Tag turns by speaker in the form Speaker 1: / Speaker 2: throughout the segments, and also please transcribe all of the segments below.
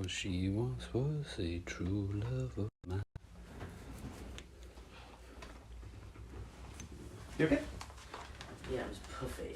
Speaker 1: For she once was a true love of mine. You okay?
Speaker 2: Yeah, it was puffy.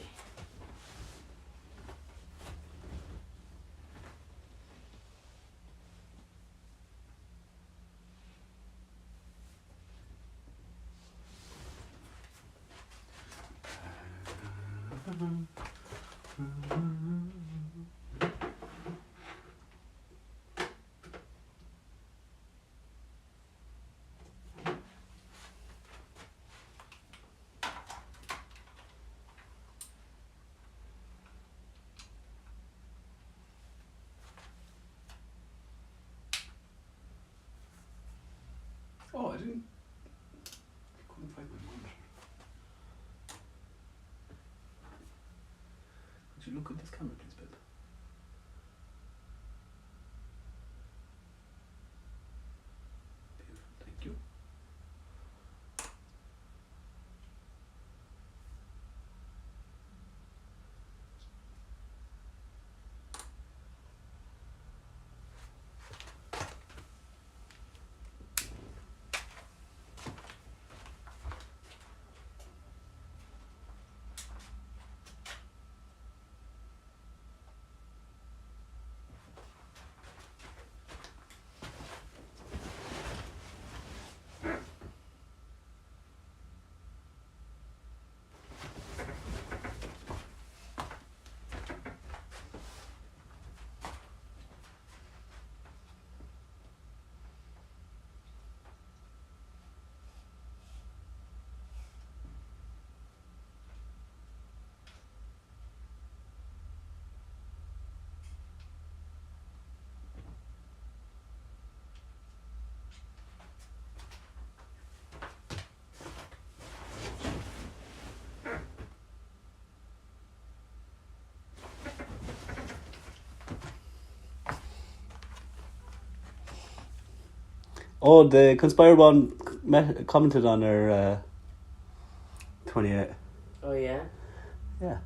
Speaker 1: Oh, I couldn't find my monitor. Could you look at this camera, please, Ben? Beautiful, thank you. Oh, the Conspire one commented on her 28.
Speaker 2: Oh, yeah?
Speaker 1: Yeah.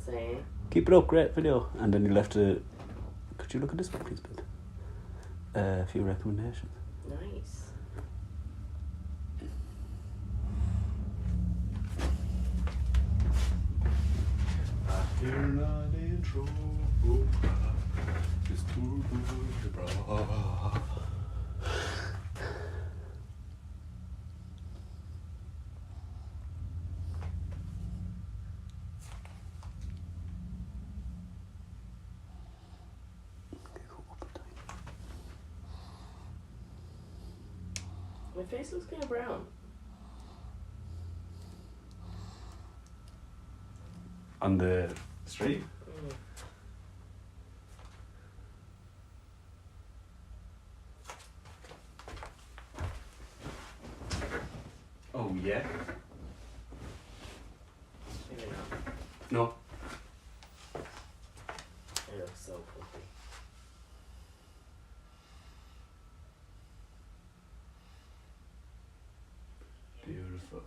Speaker 2: Same.
Speaker 1: Keep it up, great video. And then you left a... Could you look at this one, please, Ben? A few recommendations.
Speaker 2: Nice.
Speaker 1: You're not in trouble. It's too good, bro.
Speaker 2: My face looks kind of brown.
Speaker 1: On the street? Oh, yeah?
Speaker 2: Maybe not.
Speaker 1: No.
Speaker 2: It looks so puffy.
Speaker 1: Beautiful.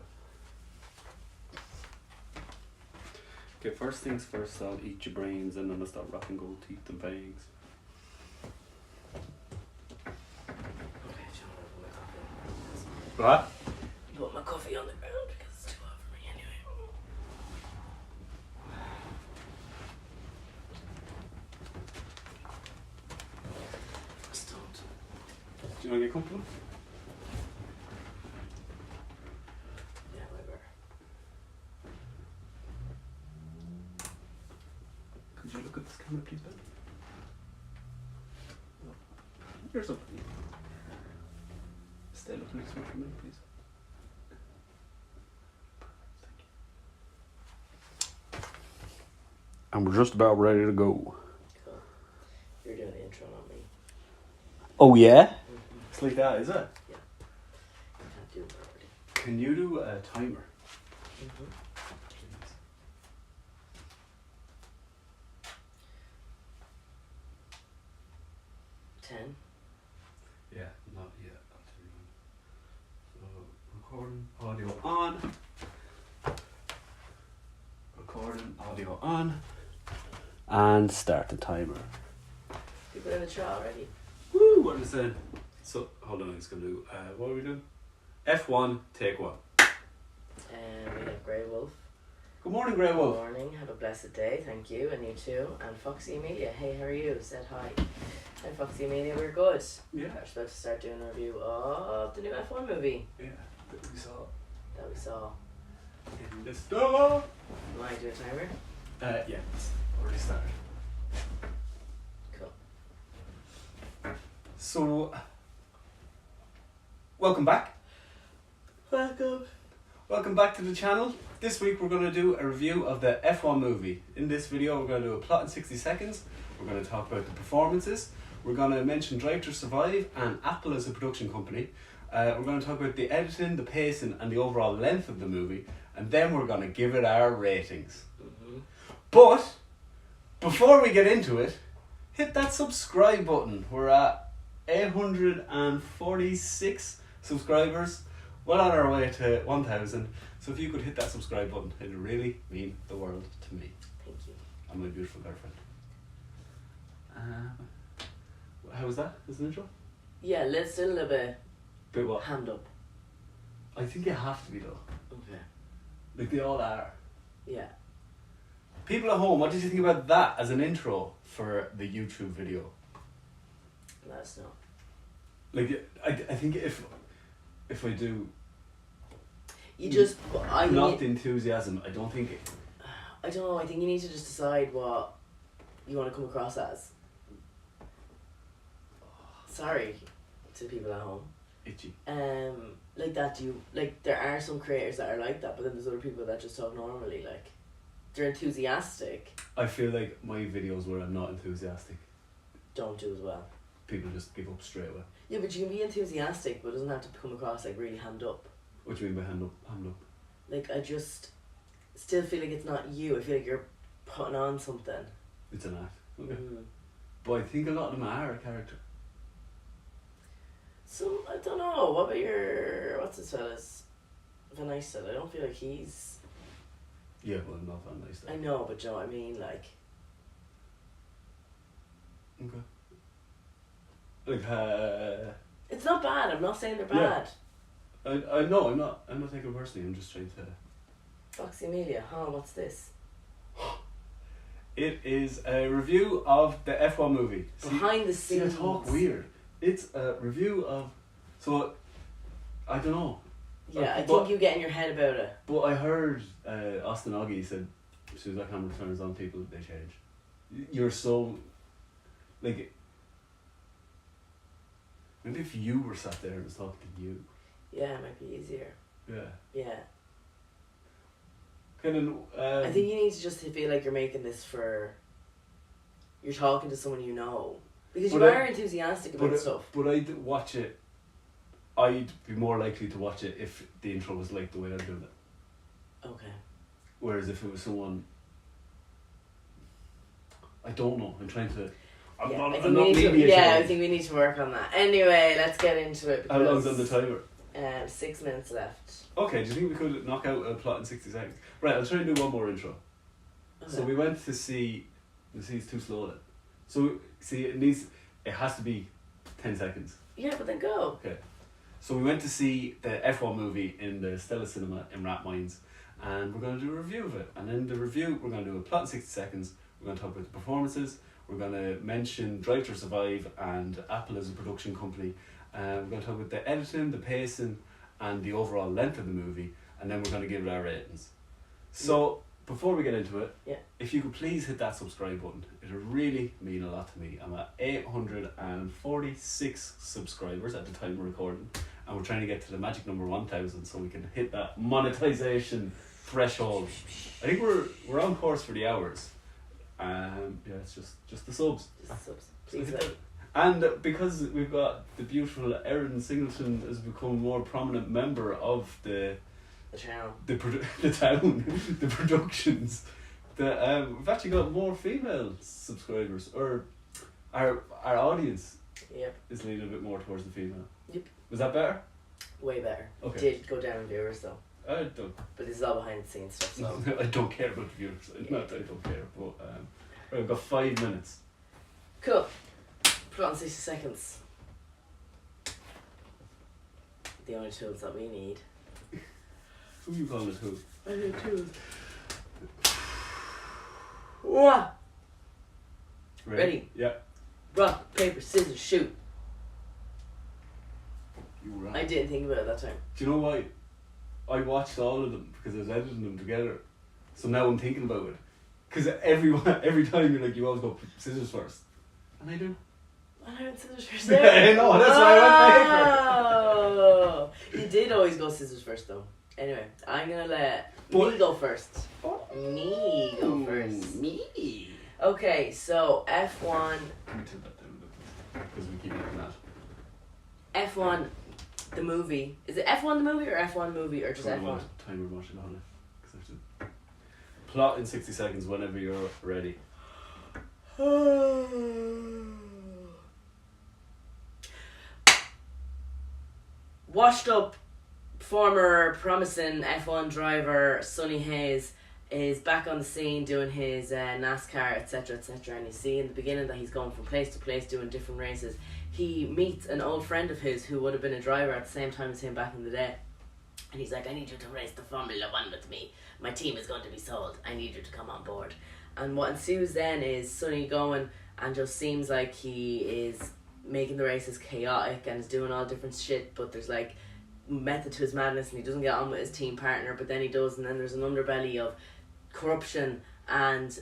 Speaker 1: Okay, first things first, I'll eat your brains and then I'll start rocking gold teeth and fangs.
Speaker 2: Okay, do you want to put my coffee on the ground?
Speaker 1: What?
Speaker 2: You put my coffee on the ground because it's too hot for me anyway. Just don't.
Speaker 1: Do you want to get comfortable?
Speaker 2: Yeah, whatever.
Speaker 1: Could you look at this camera, please, Ben? Here's up. Stay looking next to me for a minute, please. And we're just about ready to go.
Speaker 2: Cool. You're doing the intro, not me.
Speaker 1: Oh, yeah?
Speaker 2: Mm-hmm.
Speaker 1: It's like that, is it?
Speaker 2: Yeah. You can't do it already.
Speaker 1: Can you do a timer?
Speaker 2: Mm-hmm. 10.
Speaker 1: Yeah, not yet. So, recording, audio on. Recording, audio on. And start the timer.
Speaker 2: You're put in the chat already.
Speaker 1: Woo, what is it? So, hold on, I'm just going to do, what are we doing? F1, take one.
Speaker 2: We have Grey Wolf.
Speaker 1: Good morning, Grey
Speaker 2: Good
Speaker 1: Wolf.
Speaker 2: morning, have a blessed day, thank you, and you too. And Foxy Amelia, hey, how are you? Said hi. Hi Foxy Amelia, we're good.
Speaker 1: Yeah.
Speaker 2: We're supposed to start doing a review of the new F1 movie
Speaker 1: Yeah, that we saw
Speaker 2: that we saw.
Speaker 1: in the store.
Speaker 2: Am I doing a timer?
Speaker 1: Yeah, it's already started.
Speaker 2: Cool.
Speaker 1: So, welcome back.
Speaker 2: Welcome.
Speaker 1: Welcome back to the channel. This week we're going to do a review of the F1 movie. In this video we're going to do a plot in 60 seconds. We're going to talk about the performances. We're going to mention Drive to Survive and Apple as a production company. We're going to talk about the editing, the pacing and the overall length of the movie. And then we're going to give it our ratings.
Speaker 2: Mm-hmm.
Speaker 1: But, before we get into it, hit that subscribe button. We're at 846 subscribers. Well on our way to 1,000. So if you could hit that subscribe button, it would really mean the world to me.
Speaker 2: Thank you.
Speaker 1: And my beautiful girlfriend. How was that as an intro?
Speaker 2: Yeah, let's do a little bit.
Speaker 1: Bit what?
Speaker 2: Hand up.
Speaker 1: I think you have to be though.
Speaker 2: Okay.
Speaker 1: Like they all are.
Speaker 2: Yeah.
Speaker 1: People at home, what did you think about that as an intro for the YouTube video?
Speaker 2: Let us know.
Speaker 1: Like I think if I do
Speaker 2: You just,
Speaker 1: not the enthusiasm, I don't think it,
Speaker 2: I don't know, I think you need to just decide what you want to come across as. Sorry to people at home.
Speaker 1: itchy.
Speaker 2: Like that, there are some creators that are like that, but then there's other people that just talk normally, like, they're enthusiastic.
Speaker 1: I feel like my videos where I'm not enthusiastic,
Speaker 2: Don't do as well.
Speaker 1: people just give up straight away.
Speaker 2: Yeah, but you can be enthusiastic, but it doesn't have to come across like really hand up.
Speaker 1: What do you mean by hand up? Hand up.
Speaker 2: Like, I just still feel like it's not you. I feel like you're putting on something.
Speaker 1: It's an act. Okay.
Speaker 2: Mm.
Speaker 1: But I think a lot of them are a character.
Speaker 2: So, I don't know. What about what's his fella's? Van Eysten. I don't feel like he's...
Speaker 1: Yeah, well, I'm not that nice.
Speaker 2: I know, but you know what I mean? Like...
Speaker 1: Okay. Like,
Speaker 2: It's not bad. I'm not saying they're
Speaker 1: Yeah.
Speaker 2: bad.
Speaker 1: I know, I'm not taking it personally, I'm just trying to...
Speaker 2: Foxy Amelia, what's this?
Speaker 1: It is a review of the F1 movie.
Speaker 2: Behind the
Speaker 1: See, I
Speaker 2: scenes.
Speaker 1: talk weird. It's a review of... So, I don't know.
Speaker 2: Yeah, I
Speaker 1: But-
Speaker 2: think you get in your head about it.
Speaker 1: But I heard Austin Oggy said, as soon as that camera turns on, people, they change. You're so... Like... Maybe if you were sat there and was talking to you.
Speaker 2: Yeah, it might be easier.
Speaker 1: Yeah.
Speaker 2: Yeah.
Speaker 1: Kind of...
Speaker 2: I think you need to just feel like you're making this for... You're talking to someone you know. Because you
Speaker 1: But
Speaker 2: are enthusiastic about stuff.
Speaker 1: But I'd watch it... I'd be more likely to watch it if the intro was like the way I'm doing it.
Speaker 2: Okay.
Speaker 1: Whereas if it was someone... I don't know. I'm trying to... I'm
Speaker 2: Yeah,
Speaker 1: not,
Speaker 2: I
Speaker 1: I'm
Speaker 2: think
Speaker 1: not
Speaker 2: we need to,
Speaker 1: maybe a
Speaker 2: yeah, I
Speaker 1: child.
Speaker 2: think we need to work on that. Anyway, let's get into it.
Speaker 1: How long's on the timer?
Speaker 2: 6 minutes left.
Speaker 1: Okay, do you think we could knock out a plot in 60 seconds? Right, I'll try and do one more intro.
Speaker 2: Okay.
Speaker 1: So we went to see... it's too slow then. So, see, it has to be 10 seconds.
Speaker 2: Yeah, but then go.
Speaker 1: Okay. So we went to see the F1 movie in the Stella Cinema in Rathmines, and we're going to do a review of it. And in the review, we're going to do a plot in 60 seconds. We're going to talk about the performances. We're going to mention Drive to Survive and Apple as a production company. We're going to talk about the editing, the pacing, and the overall length of the movie. And then we're going to give it our ratings. So, before we get into it,
Speaker 2: Yeah.
Speaker 1: if you could please hit that subscribe button. It would really mean a lot to me. I'm at 846 subscribers at the time of recording. And we're trying to get to the magic number 1,000 so we can hit that monetization threshold. I think we're on course for the hours. Yeah, it's just the subs.
Speaker 2: Just subs.
Speaker 1: So
Speaker 2: Please,
Speaker 1: hit
Speaker 2: like.
Speaker 1: that. And because we've got the beautiful Erin Singleton has become a more prominent member of the
Speaker 2: channel.
Speaker 1: the town, the productions, we've actually got more female subscribers, or our audience
Speaker 2: Yep.
Speaker 1: is leaning a bit more towards the female.
Speaker 2: Yep.
Speaker 1: Was that better?
Speaker 2: Way better.
Speaker 1: Okay.
Speaker 2: Did go down in viewers though.
Speaker 1: I don't.
Speaker 2: But this is all behind the scenes stuff, so.
Speaker 1: I don't care about the viewers. Not that I don't care, but right, we've got 5 minutes.
Speaker 2: Cool. Plot in 60 seconds. The only tools that we need.
Speaker 1: Who you calling it who?
Speaker 2: I need tools. What? Ready?
Speaker 1: Yeah.
Speaker 2: Rock, paper, scissors, shoot.
Speaker 1: You were right.
Speaker 2: I didn't think about it that time.
Speaker 1: Do you know why? I watched all of them because I was editing them together. So now I'm thinking about it. Because every time you're like, you always go scissors first. And I do.
Speaker 2: I went scissors first.
Speaker 1: I know, that's why
Speaker 2: Oh, you did always go scissors first though. Anyway, I'm gonna let me go first. Me go first.
Speaker 1: Me.
Speaker 2: Okay, so F1.
Speaker 1: Let me tilt that down a bit because we keep looking at.
Speaker 2: F1, the movie. Is it F1 the movie or F1 movie or just F1?
Speaker 1: Timer watching on it. Plot in 60 seconds whenever you're ready.
Speaker 2: Washed up former promising F1 driver Sonny Hayes is back on the scene doing his NASCAR, etc., etc. And you see in the beginning that he's going from place to place doing different races. He meets an old friend of his who would have been a driver at the same time as him back in the day. And he's like, I need you to race the Formula 1 with me. My team is going to be sold. I need you to come on board. And what ensues then is Sonny going and just seems like he is making the races chaotic and is doing all different shit, but there's like method to his madness and he doesn't get on with his team partner, but then he does, and then there's an underbelly of corruption and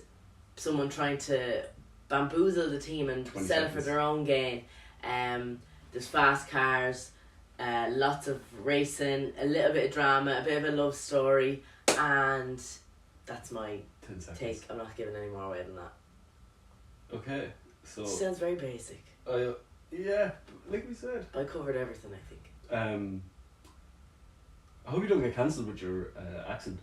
Speaker 2: someone trying to bamboozle the team and sell it for their own gain. There's fast cars, lots of racing, a little bit of drama, a bit of a love story, and that's my
Speaker 1: 10 seconds.
Speaker 2: take. I'm not giving any more away than that.
Speaker 1: Okay, so
Speaker 2: Sounds very basic.
Speaker 1: yeah, like we said.
Speaker 2: I covered everything, I think.
Speaker 1: I hope you don't get cancelled with your accent.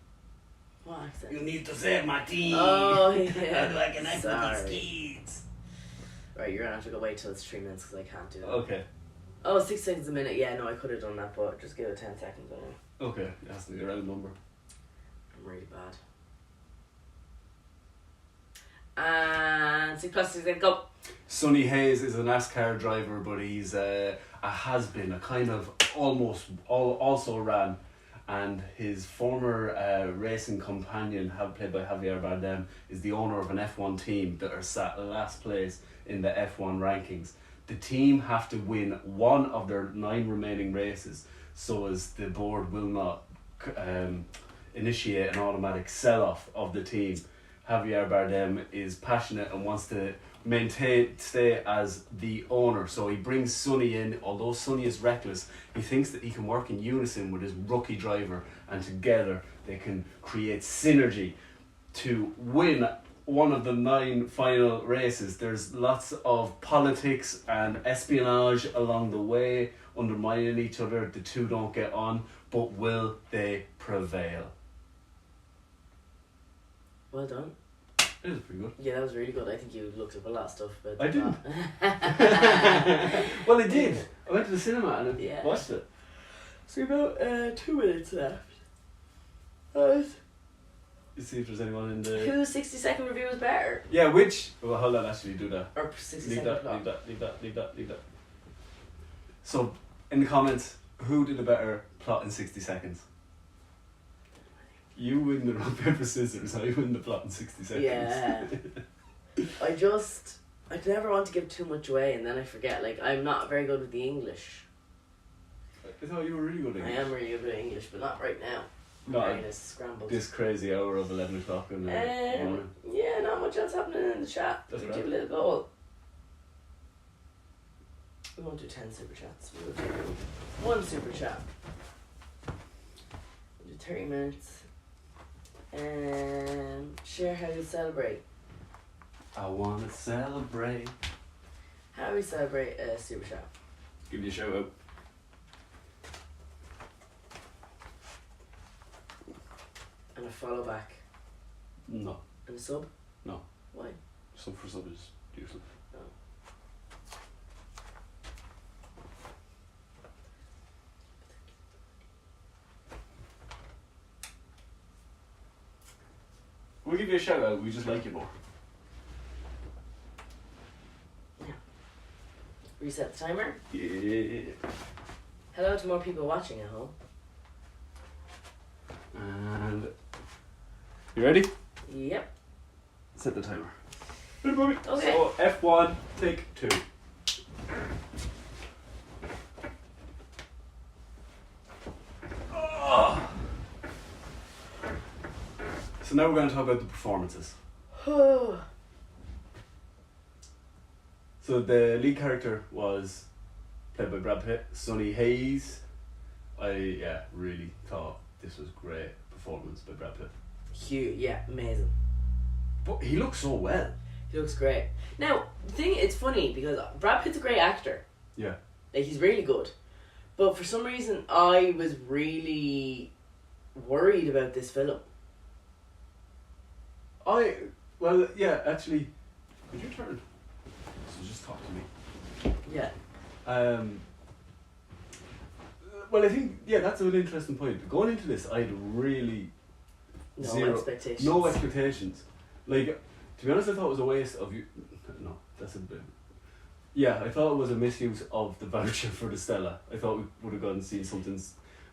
Speaker 2: What accent?
Speaker 1: You need to save my team.
Speaker 2: Oh, yeah.
Speaker 1: How do I connect with
Speaker 2: Sorry.
Speaker 1: these kids?
Speaker 2: Right, you're gonna have to go wait till it's 3 minutes because I can't do that.
Speaker 1: Okay.
Speaker 2: Oh, 6 seconds a minute. Yeah, no, I could have done that, but just give it 10 seconds anyway.
Speaker 1: Okay, it has to be a round number.
Speaker 2: I'm really bad. And 6 plus 6, go.
Speaker 1: Sonny Hayes is a NASCAR driver, but he's a has-been, a kind of almost also ran, and his former racing companion, played by Javier Bardem, is the owner of an F1 team that are sat last place in the F1 rankings. The team have to win one of their 9 remaining races, so as the board will not initiate an automatic sell-off of the team. Javier Bardem is passionate and wants to stay as the owner, so he brings Sonny in. Although Sonny is reckless, he thinks that he can work in unison with his rookie driver, and together they can create synergy to win one of the 9 final races. There's lots of politics and espionage along the way, undermining each other. The two don't get on, but will they prevail?
Speaker 2: Well done.
Speaker 1: It was pretty good.
Speaker 2: Yeah, that was really good. I think you looked up a lot of stuff about
Speaker 1: I didn't.
Speaker 2: that.
Speaker 1: Well, I did. I went to the cinema and
Speaker 2: Yeah.
Speaker 1: watched it.
Speaker 2: So about 2 minutes left.
Speaker 1: You see if there's anyone in the...
Speaker 2: Whose 60-second review was better?
Speaker 1: Yeah, which... Well, hold on, actually, do that.
Speaker 2: Or 60
Speaker 1: Leave
Speaker 2: second
Speaker 1: that,
Speaker 2: plot?
Speaker 1: leave that. So, in the comments, who did a better plot in 60 seconds? You win the rock, paper, scissors. I win the plot in 60 seconds.
Speaker 2: Yeah. I never want to give too much away and then I forget. Like, I'm not very good with the English.
Speaker 1: I thought you were really good at English.
Speaker 2: I am really good with English, but not right now.
Speaker 1: No,
Speaker 2: My brain is scrambled.
Speaker 1: this crazy hour of 11 o'clock in the morning.
Speaker 2: Yeah, not much else happening in the chat.
Speaker 1: That's
Speaker 2: We
Speaker 1: right.
Speaker 2: do a little goal. We won't do 10 super chats. We'll do 1 super chat. We'll do 30 minutes. And share how you celebrate.
Speaker 1: I want to celebrate.
Speaker 2: How do we celebrate a super chat?
Speaker 1: Give you a shout out.
Speaker 2: And a follow back.
Speaker 1: No.
Speaker 2: And a sub?
Speaker 1: No.
Speaker 2: Why?
Speaker 1: Sub for sub is useless.
Speaker 2: No.
Speaker 1: We'll give you a shout out, we just like you more.
Speaker 2: Yeah. Reset the timer.
Speaker 1: Yeah.
Speaker 2: Hello to more people watching at home.
Speaker 1: And you ready?
Speaker 2: Yep.
Speaker 1: Set the timer.
Speaker 2: Okay.
Speaker 1: So F1, take 2. Oh. So now we're going to talk about the performances. So the lead character was played by Brad Pitt, Sonny Hayes. I really thought this was great performance by Brad Pitt.
Speaker 2: Huge, yeah, amazing.
Speaker 1: But he looks so well.
Speaker 2: He looks great. Now, the thing, it's funny because Brad Pitt's a great actor.
Speaker 1: Yeah.
Speaker 2: Like, he's really good. But for some reason, I was really worried about this film.
Speaker 1: Actually, could you turn? So just talk to me.
Speaker 2: Yeah.
Speaker 1: Well, I think, that's an interesting point. Going into this, I had really
Speaker 2: No expectations.
Speaker 1: No expectations. Like, to be honest, I thought it was a waste of you. No, that's a bit. Yeah, I thought it was a misuse of the voucher for the Stella. I thought we would have gone and seen something.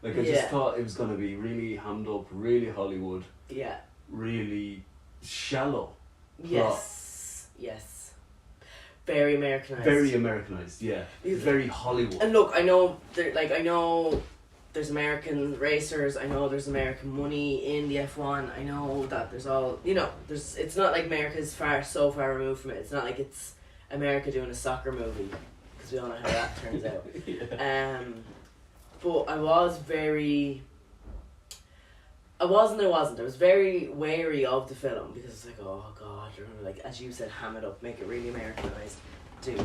Speaker 1: Like, I just thought it was going to be really hammed up, really Hollywood.
Speaker 2: Yeah.
Speaker 1: Really shallow.
Speaker 2: Yes. Yes. Very Americanized.
Speaker 1: Very Americanized, yeah. Very Hollywood.
Speaker 2: And look, I know there's American racers, I know there's American money in the F1, I know that there's all, it's not like America's so far removed from it. It's not like it's America doing a soccer movie, because we all know how that turns out.
Speaker 1: Yeah.
Speaker 2: But I was I was very wary of the film, because it's like, oh god, you're gonna, like, as you said, ham it up, make it really Americanized, do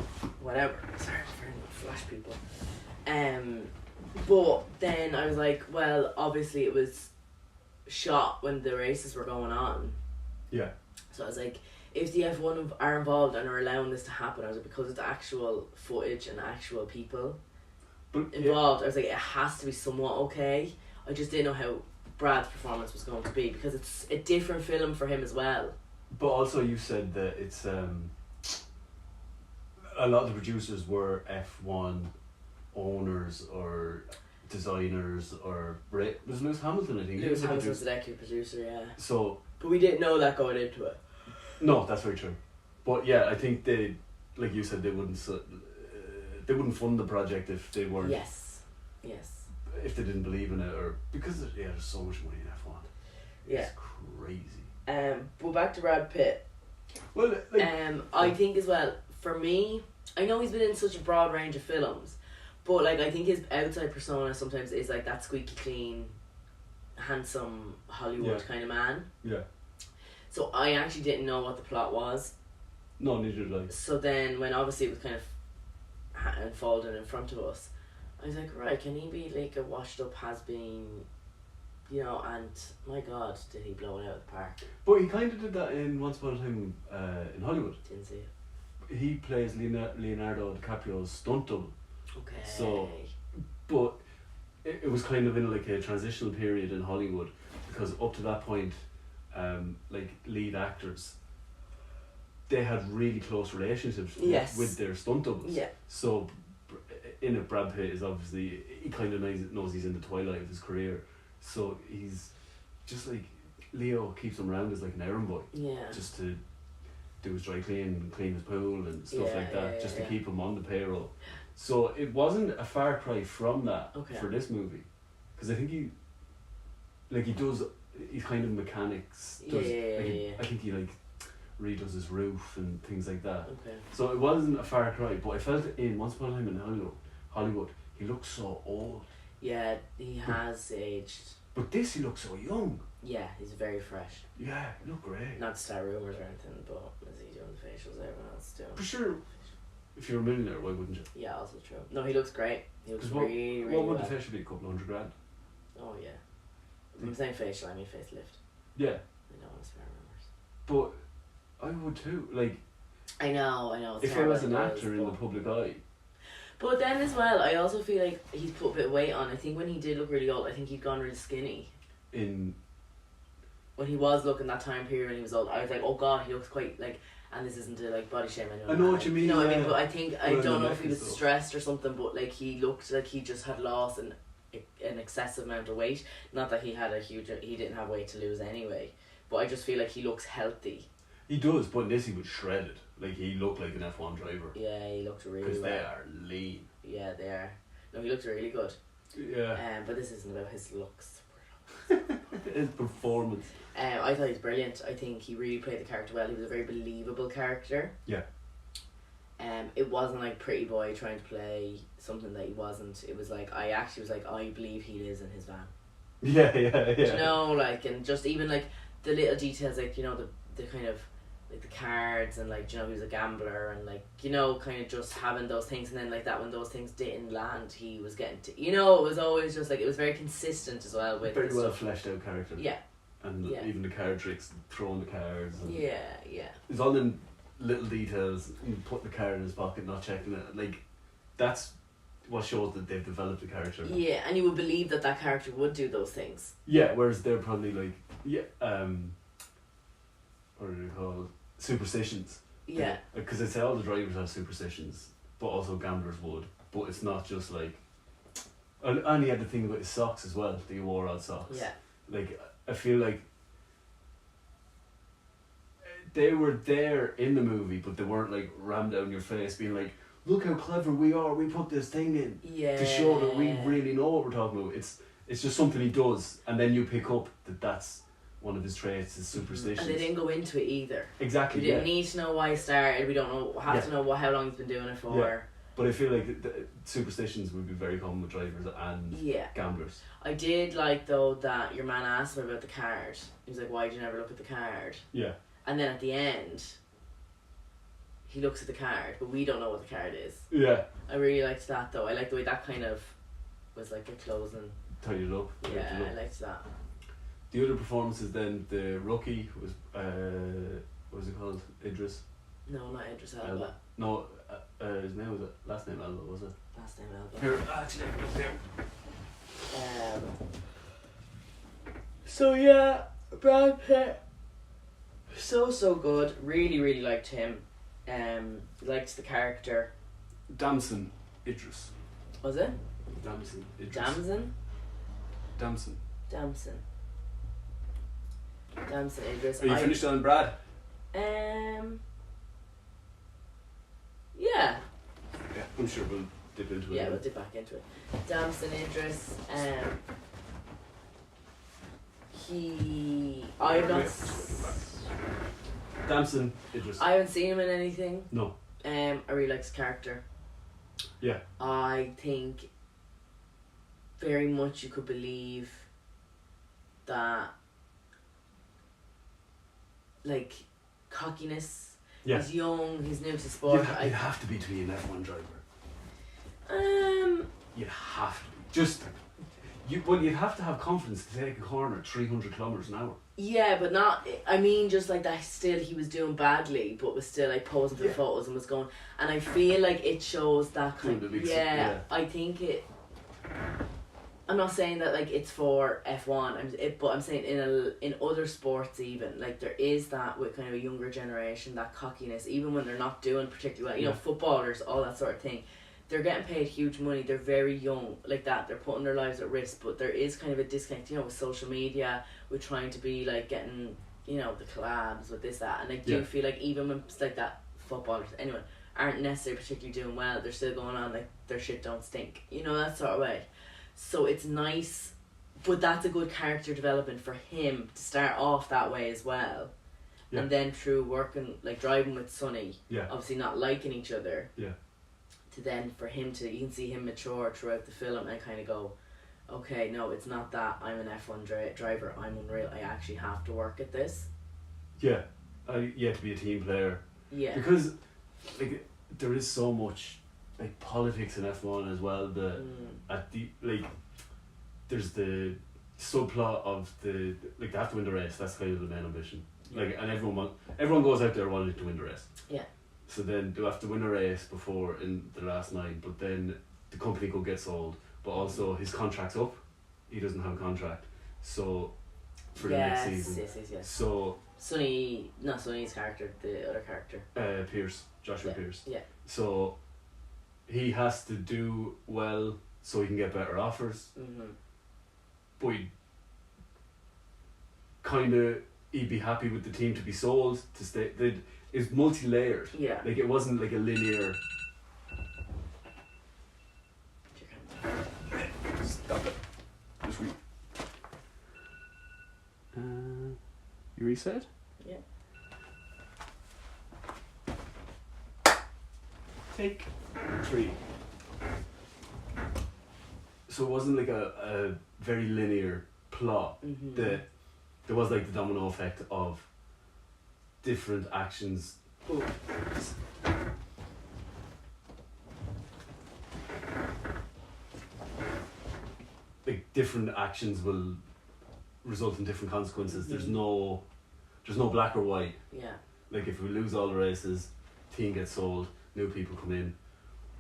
Speaker 2: whatever. Sorry for flash people. But then I was like, well, obviously it was shot when the races were going on.
Speaker 1: Yeah.
Speaker 2: So I was like, if the F1 are involved and are allowing this to happen, I was like, because of the actual footage and actual people involved, I was like, it has to be somewhat okay. I just didn't know how Brad's performance was going to be, because it's a different film for him as well.
Speaker 1: But also you said that it's a lot of the producers were F1 owners or designers, or was Lewis Hamilton, I think.
Speaker 2: Lewis Hamilton was the executive producer, yeah.
Speaker 1: So,
Speaker 2: but we didn't know that going into it.
Speaker 1: No, that's very true. But yeah, I think they, like you said, they wouldn't fund the project if they weren't.
Speaker 2: Yes.
Speaker 1: If they didn't believe in it, or because there's so much money in F1. It's crazy.
Speaker 2: But back to Brad Pitt.
Speaker 1: Well,
Speaker 2: I think as well, for me, I know he's been in such a broad range of films, but like I think his outside persona sometimes is like that squeaky clean, handsome Hollywood kind of man.
Speaker 1: Yeah.
Speaker 2: So I actually didn't know what the plot was.
Speaker 1: No, neither did I.
Speaker 2: So then when obviously it was kind of unfolding in front of us, I was like, right, can he be like a washed up has-been, and my god, did he blow it out of the park.
Speaker 1: But he kind of did that in Once Upon a Time in Hollywood.
Speaker 2: Didn't see it.
Speaker 1: He plays Leonardo DiCaprio's stunt double.
Speaker 2: Okay.
Speaker 1: So, but it was kind of in like a transitional period in Hollywood, because up to that point, like lead actors, they had really close relationships with their stunt doubles.
Speaker 2: Yeah.
Speaker 1: So in it, Brad Pitt is obviously, he kind of knows he's in the twilight of his career, so he's just like, Leo keeps him around as like an errand boy.
Speaker 2: Yeah.
Speaker 1: Just to do his dry clean his pool and stuff like that, just to keep him on the payroll. So it wasn't a far cry from that for this movie, because I think he kind of mechanics. I think he like redoes his roof and things like that.
Speaker 2: Okay.
Speaker 1: So it wasn't a far cry, but I felt in Once Upon a Time in Hollywood, he looks so old.
Speaker 2: Yeah, he has aged.
Speaker 1: But this, he looks so young.
Speaker 2: Yeah, he's very fresh.
Speaker 1: Yeah, he looked great.
Speaker 2: Not to start rumours or anything, but is he doing the facials everyone else doing?
Speaker 1: For sure. If you're a millionaire, why wouldn't you?
Speaker 2: Yeah, also true. No, he looks great. He looks really
Speaker 1: what would
Speaker 2: well.
Speaker 1: the facial be? A couple $100,000?
Speaker 2: Oh yeah. When I'm saying facial, I mean facelift.
Speaker 1: Yeah.
Speaker 2: I don't want to start rumours.
Speaker 1: But I would too. Like,
Speaker 2: I know.
Speaker 1: If I was an actor in the public eye.
Speaker 2: But then as well, I also feel like he's put a bit of weight on. I think when he did look really old, I think he'd gone really skinny. when he was looking that time period when he was old, I was like, oh god, he looks quite like. And this isn't to like body shame anyone.
Speaker 1: I know what you mean.
Speaker 2: You know what I mean?
Speaker 1: yeah.
Speaker 2: But I think I
Speaker 1: Well,
Speaker 2: don't
Speaker 1: the
Speaker 2: know if he was
Speaker 1: neck and stuff.
Speaker 2: stressed or something. But like he looked like he just had lost an excessive amount of weight. Not that he had he didn't have weight to lose anyway. But I just feel like he looks healthy.
Speaker 1: He does, but in this he was shredded. Like he looked like an F1 driver.
Speaker 2: Yeah, he looked really.
Speaker 1: Because they
Speaker 2: well.
Speaker 1: are lean.
Speaker 2: Yeah, they are. No, he looked really good.
Speaker 1: Yeah.
Speaker 2: But this isn't about his looks.
Speaker 1: His performance.
Speaker 2: I thought he was brilliant. I think he really played the character well. He was a very believable character.
Speaker 1: Yeah.
Speaker 2: It wasn't like pretty boy trying to play something that he wasn't. It was like I actually was like, I believe he lives in his van.
Speaker 1: Yeah.
Speaker 2: You know, like, and just even like the little details, like, you know, the kind of like the cards and like, you know, he was a gambler and like, you know, kind of just having those things, and then like that when those things didn't land, he was getting to, you know, it was always just like, it was very consistent as well with
Speaker 1: very
Speaker 2: the
Speaker 1: well
Speaker 2: stuff.
Speaker 1: fleshed out character.
Speaker 2: Yeah.
Speaker 1: And
Speaker 2: Yeah.
Speaker 1: even the card tricks, throwing the cards. And
Speaker 2: Yeah.
Speaker 1: it's all in little details. Putting the card in his pocket, not checking it. Like, that's what shows that they've developed the character.
Speaker 2: Yeah, and you would believe that that character would do those things.
Speaker 1: Yeah, whereas they're probably like, what are they called? Superstitions.
Speaker 2: Yeah.
Speaker 1: Because I'd say all the drivers have superstitions, but also gamblers would. But it's not just like. And he had the thing about his socks as well, that he wore out socks.
Speaker 2: Yeah.
Speaker 1: Like, I feel like they were there in the movie, but they weren't like rammed down your face being like, look how clever we are, we put this thing in
Speaker 2: Yeah.
Speaker 1: to show that we really know what we're talking about. It's just something he does, and then you pick up that that's one of his traits, his superstitions.
Speaker 2: And they didn't go into it either.
Speaker 1: Exactly.
Speaker 2: We didn't need to know why he started. We don't know to know how long he's been doing it for.
Speaker 1: Yeah. But I feel like the superstitions would be very common with drivers and gamblers.
Speaker 2: I did like though that your man asked him about the card. He was like, why did you never look at the card?
Speaker 1: Yeah.
Speaker 2: And then at the end, he looks at the card, but we don't know what the card is.
Speaker 1: Yeah.
Speaker 2: I really liked that though. I liked the way that kind of was like a closing.
Speaker 1: Tied it up.
Speaker 2: Yeah, I liked that.
Speaker 1: The other performances then, the rookie was, what was it called? Idris?
Speaker 2: No, not Idris Elba.
Speaker 1: No, his name was it? Last name Elba, was it?
Speaker 2: Last name Elba.
Speaker 1: Here, actually, look there.
Speaker 2: So yeah, Brad Pitt, so good. Really liked him. Liked the character.
Speaker 1: Damson Idris.
Speaker 2: Was it?
Speaker 1: Damson Idris.
Speaker 2: Damson Idris.
Speaker 1: Are you finished on Brad?
Speaker 2: Yeah.
Speaker 1: Yeah, I'm sure we'll dip into it.
Speaker 2: Yeah, we'll dip back into it. Damson Idris. I've not.
Speaker 1: Damson Idris.
Speaker 2: I haven't seen him in anything.
Speaker 1: No.
Speaker 2: I really like his character.
Speaker 1: Yeah.
Speaker 2: I think very much you could believe that, like, cockiness.
Speaker 1: Yeah.
Speaker 2: He's young. He's new to sport.
Speaker 1: You'd have to be to be an F1 driver. You'd have to be. But you'd have to have confidence to take a corner at 300 kilometers an hour.
Speaker 2: Yeah, but not. I mean, just like that. Still, he was doing badly, but was still like posing for the photos and was going. And I feel like it shows that kind. Yeah, I think it. I'm not saying that like it's for F1. But I'm saying in other sports even, like there is that with kind of a younger generation, that cockiness, even when they're not doing particularly well. You know, footballers, all that sort of thing. They're getting paid huge money. They're very young, like that. They're putting their lives at risk, but there is kind of a disconnect, you know, with social media, with trying to be like getting, you know, the collabs with this, that, and I do feel like even when it's like that, footballers, anyone, aren't necessarily particularly doing well. They're still going on like their shit don't stink, you know, that sort of way. So it's nice, but that's a good character development for him to start off that way as well, and then through working like driving with Sonny, obviously not liking each other, to then for him to, you can see him mature throughout the film and kind of go, okay, no, it's not that I'm an F1 driver, I'm unreal, I actually have to work at this.
Speaker 1: Yeah, to be a team player. Yeah. Because like there is so much like politics in F1 as well. There's the subplot of the like they have to win the race. That's kind of the main ambition. Like, and everyone goes out there wanting to win the race. Yeah. So then they have to win a race before in the last 9, but then the company could get sold, but also his contract's up. He doesn't have a contract, so for the next season.
Speaker 2: Yes.
Speaker 1: So
Speaker 2: Not Sonny's character, the other character.
Speaker 1: Joshua Pierce.
Speaker 2: Yeah.
Speaker 1: So he has to do well so he can get better offers.
Speaker 2: Mm-hmm.
Speaker 1: But he'd be happy with the team to be sold to stay. It's multi-layered.
Speaker 2: Yeah.
Speaker 1: Like it wasn't like a linear. Stop it. Just read. You reset?
Speaker 2: Yeah.
Speaker 1: Take 3. So it wasn't like a very linear plot.
Speaker 2: Mm-hmm.
Speaker 1: There was like the domino effect of different actions. Like different actions will result in different consequences. There's no black or white.
Speaker 2: Yeah.
Speaker 1: Like if we lose all the races, team gets sold, new people come in,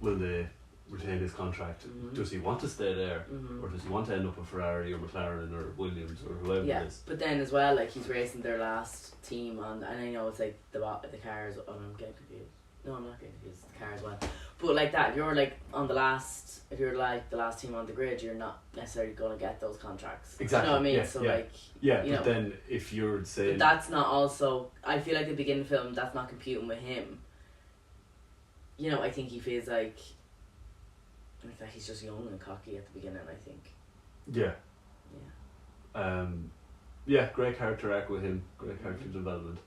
Speaker 1: will they retain his contract?
Speaker 2: Mm-hmm.
Speaker 1: Does he want to stay there?
Speaker 2: Mm-hmm.
Speaker 1: Or does he want to end up with Ferrari or McLaren or Williams or whoever it is?
Speaker 2: But then as well, like he's racing their last team on, and I know it's like the cars. Oh, I'm getting confused. No, I'm not getting confused. The cars one, but like that, you're like on the last. If you're like the last team on the grid, you're not necessarily gonna get those contracts.
Speaker 1: Exactly.
Speaker 2: You know what I mean?
Speaker 1: Yeah,
Speaker 2: So
Speaker 1: yeah.
Speaker 2: like.
Speaker 1: Yeah,
Speaker 2: you
Speaker 1: but
Speaker 2: know,
Speaker 1: then if you're saying
Speaker 2: but that's not also. I feel like at the beginning of the film, that's not computing with him. You know, I think he feels like that he's just young and cocky at the beginning. I think.
Speaker 1: Yeah.
Speaker 2: Yeah.
Speaker 1: Yeah, great character arc with him, great character development.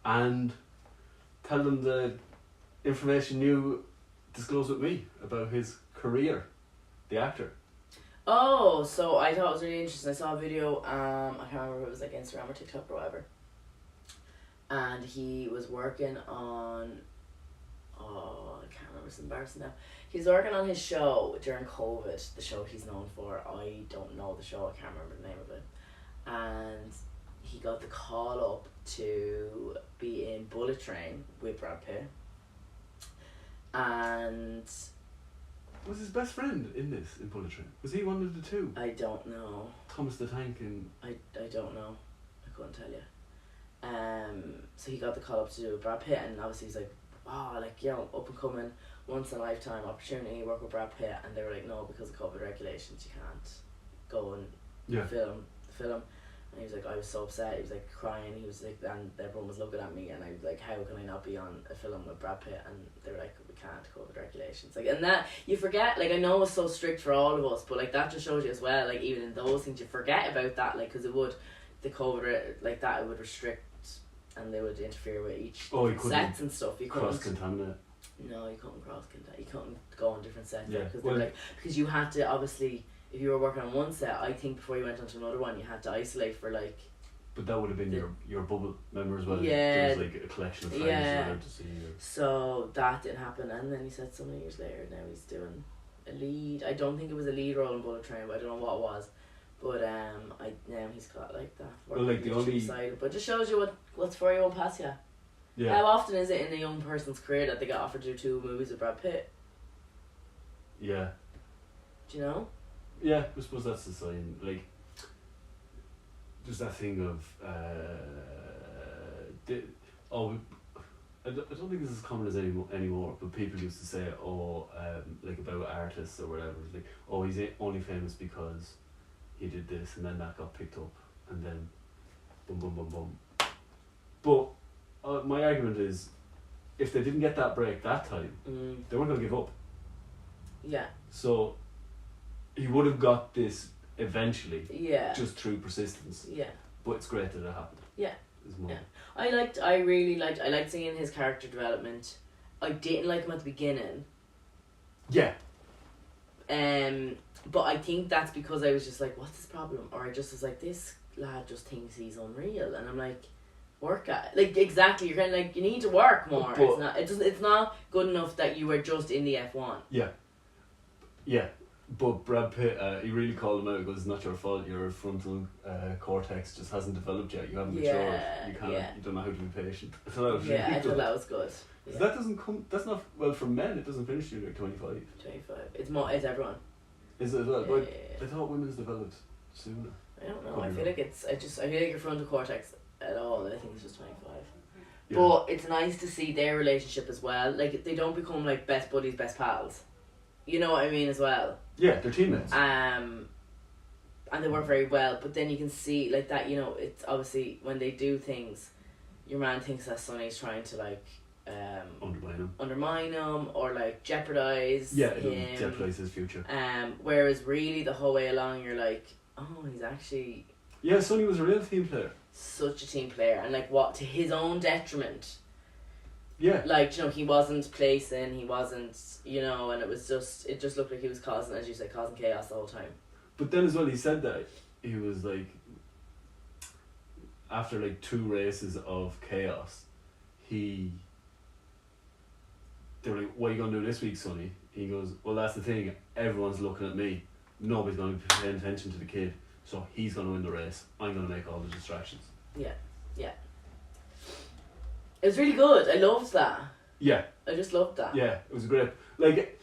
Speaker 1: And tell them the information you disclosed with me about his career, the actor.
Speaker 2: Oh, so I thought it was really interesting. I saw a video, I can't remember if it was like Instagram or TikTok or whatever. And he was working on, I can't remember, it's embarrassing now. He was working on his show during COVID, the show he's known for. I don't know the show, I can't remember the name of it. And he got the call up to be in Bullet Train with Brad Pitt. And
Speaker 1: Was his best friend in this, in Bullet Train? Was he one of the two?
Speaker 2: I don't know.
Speaker 1: Thomas the Tank and...
Speaker 2: I don't know. I couldn't tell you. So he got the call up to do with Brad Pitt, and obviously he's like, oh, like, you know, up and coming, once in a lifetime opportunity, work with Brad Pitt, and they were like, no, because of COVID regulations, you can't go and film the film. And he was like, I was so upset. He was like crying. He was like, and everyone was looking at me, and I was like, how can I not be on a film with Brad Pitt? And they were like, we can't, COVID regulations. Like, and that you forget. Like, I know it's so strict for all of us, but like that just shows you as well. Like, even in those things, you forget about that. Like, because it would, the COVID like that, it would restrict, and they would interfere with each sets and stuff. You couldn't
Speaker 1: cross-contaminate.
Speaker 2: No, you couldn't cross-contaminate. You couldn't go on different sets.
Speaker 1: Yeah.
Speaker 2: Because because you had to obviously. If you were working on one set, I think before you went on to another one, you had to isolate for like.
Speaker 1: But that would have been your bubble, remember, as well?
Speaker 2: Yeah.
Speaker 1: There was like a collection of friends you were allowed to see.
Speaker 2: So that didn't happen, and then he said so many years later, now he's doing a lead. I don't think it was a lead role in Bullet Train, but I don't know what it was. But now he's got like that.
Speaker 1: Well, like the only.
Speaker 2: Side, but it just shows you what's for you won't pass you.
Speaker 1: Yeah.
Speaker 2: How often is it in a young person's career that they get offered to do 2 movies with Brad Pitt?
Speaker 1: Yeah.
Speaker 2: Do you know?
Speaker 1: Yeah, I suppose that's the sign. Like, there's that thing of I don't think it's as common as anymore. But people used to say, like about artists or whatever, like, he's only famous because he did this, and then that got picked up, and then, boom, boom, boom, boom. But my argument is, if they didn't get that break that time, they weren't gonna give up.
Speaker 2: Yeah.
Speaker 1: So. He would have got this eventually.
Speaker 2: Yeah.
Speaker 1: Just through persistence.
Speaker 2: Yeah.
Speaker 1: But it's great that it happened.
Speaker 2: Yeah.
Speaker 1: Yeah.
Speaker 2: I liked seeing his character development. I didn't like him at the beginning.
Speaker 1: Yeah.
Speaker 2: But I think that's because I was just like, what's his problem? Or I just was like, this lad just thinks he's unreal, and I'm like, work at it. Like, exactly, you're kind of like, you need to work more.
Speaker 1: But
Speaker 2: it's not good enough that you were just in the F1.
Speaker 1: Yeah. Yeah. But Brad Pitt, he really called him out. He goes, it's not your fault. Your frontal cortex just hasn't developed yet. You haven't matured. You can't. You don't know how to be patient. I thought that was
Speaker 2: I thought that was good. Yeah.
Speaker 1: That doesn't come. That's not for men. It doesn't finish till you're 25.
Speaker 2: 25. It's everyone.
Speaker 1: Is it as well?
Speaker 2: Yeah.
Speaker 1: I thought women's developed sooner.
Speaker 2: I don't know.
Speaker 1: Could
Speaker 2: I
Speaker 1: be
Speaker 2: feel
Speaker 1: wrong.
Speaker 2: like I feel like your frontal cortex at all. I think it's just 25.
Speaker 1: Yeah.
Speaker 2: But it's nice to see their relationship as well. Like they don't become like best buddies, best pals. You know what I mean as well.
Speaker 1: Yeah, they're teammates.
Speaker 2: And they work very well. But then you can see like that. You know, it's obviously when they do things, your man thinks that Sonny's trying to like undermine him or like jeopardize
Speaker 1: it'll
Speaker 2: him.
Speaker 1: jeopardize his future.
Speaker 2: Whereas really the whole way along you're like, oh, he's actually
Speaker 1: Sonny was a real team player.
Speaker 2: such a team player, and like what to his own detriment.
Speaker 1: Yeah.
Speaker 2: Like, you know, he wasn't placing, he wasn't, you know, and it just looked like he was causing, as you said, causing chaos the whole time.
Speaker 1: But then as well, he said that he was like, after like 2 races of chaos, they were like, what are you going to do this week, Sonny? He goes, well, that's the thing, everyone's looking at me, nobody's going to be paying attention to the kid, so he's going to win the race, I'm going to make all the distractions.
Speaker 2: Yeah. It was really good. I loved that.
Speaker 1: Yeah.
Speaker 2: I just loved that.
Speaker 1: Yeah, it was great. Like,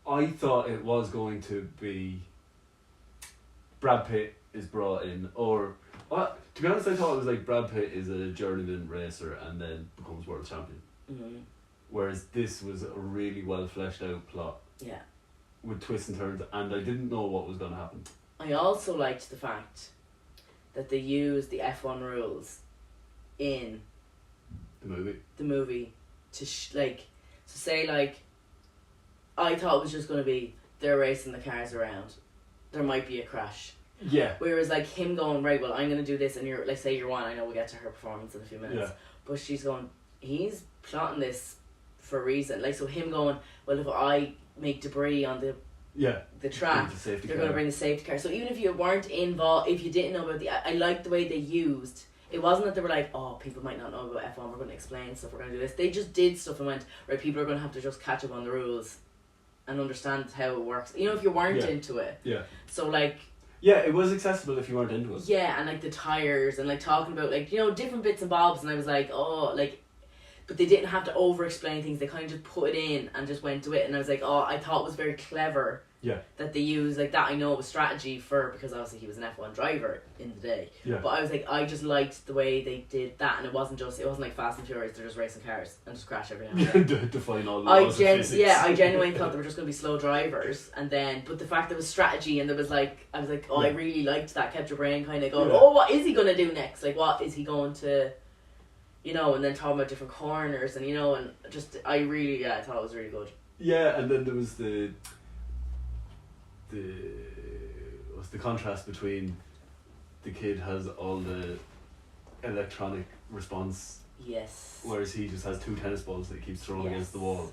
Speaker 1: I thought it was going to be Brad Pitt is brought in, or to be honest, I thought it was like Brad Pitt is a journeyman racer and then becomes world champion.
Speaker 2: Mm-hmm.
Speaker 1: Whereas this was a really well fleshed out plot.
Speaker 2: Yeah.
Speaker 1: With twists and turns, and I didn't know what was going to happen.
Speaker 2: I also liked the fact that they used the F1 rules in
Speaker 1: The
Speaker 2: movie to say like, I thought it was just going to be they're racing the cars around, there might be a crash.
Speaker 1: Yeah.
Speaker 2: Whereas like him going, right, well, I'm going to do this, and you're like, say you're one, I know we'll get to her performance in a few minutes, but she's going, he's plotting this for a reason. Like, so him going, well, if I make debris on the track, they're going to bring the safety car. So even if you weren't involved, if you didn't know about I liked the way they used. It wasn't that they were like, oh, people might not know about F1, we're going to explain stuff, we're going to do this. They just did stuff and went, right, people are going to have to just catch up on the rules and understand how it works. You know, if you weren't into it.
Speaker 1: Yeah.
Speaker 2: So, like...
Speaker 1: Yeah, it was accessible if you weren't into it.
Speaker 2: Yeah, and, like, the tyres and, like, talking about, like, you know, different bits and bobs. And I was like, oh, like... But they didn't have to over-explain things. They kind of just put it in and just went to it. And I was like, oh, I thought it was very clever.
Speaker 1: Yeah.
Speaker 2: That they use like that. I know it was strategy because obviously he was an F1 driver in the day.
Speaker 1: Yeah.
Speaker 2: But I was like, I just liked the way they did that, and it wasn't like Fast and Furious. They're just racing cars and just crash every now and then.
Speaker 1: Define all the laws of physics.
Speaker 2: I genuinely thought they were just going to be slow drivers, and then but the fact there was strategy and there was like I was like, oh, I really liked that. Kept your brain kind of going, oh, what is he going to do next? Like, what is he going to, you know? And then talking about different corners and and just I thought it was really good.
Speaker 1: Yeah, and then there was the contrast between the kid has all the electronic response, whereas he just has 2 tennis balls that he keeps throwing against the wall,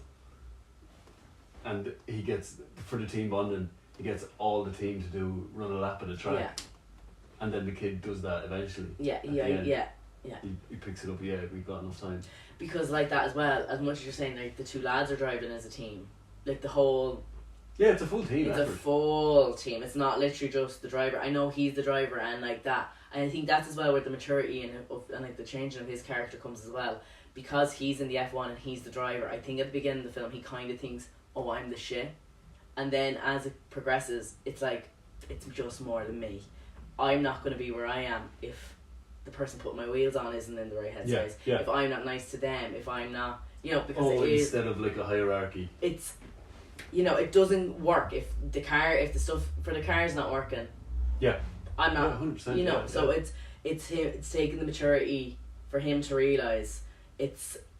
Speaker 1: and he gets, for the team bonding, he gets all the team to run a lap of the track, and then the kid does that eventually. He picks it up. We've got enough time, because
Speaker 2: like that as well, as much as you're saying like the 2 lads are driving as a team, like the whole...
Speaker 1: Yeah, it's a full team.
Speaker 2: It's a full team. It's not literally just the driver. I know he's the driver and like that. And I think that's as well where the maturity and like the changing of his character comes as well. Because he's in the F1 and he's the driver. I think at the beginning of the film he kind of thinks, oh, I'm the shit. And then as it progresses, it's like, it's just more than me. I'm not going to be where I am if the person putting my wheels on isn't in the right headspace.
Speaker 1: Yeah.
Speaker 2: If I'm not nice to them. If I'm not... because
Speaker 1: instead of like a hierarchy.
Speaker 2: It's... it doesn't work if the stuff for the car is not working.
Speaker 1: Yeah.
Speaker 2: I'm not.
Speaker 1: 100%.
Speaker 2: So it's him. It's taking the maturity for him to realize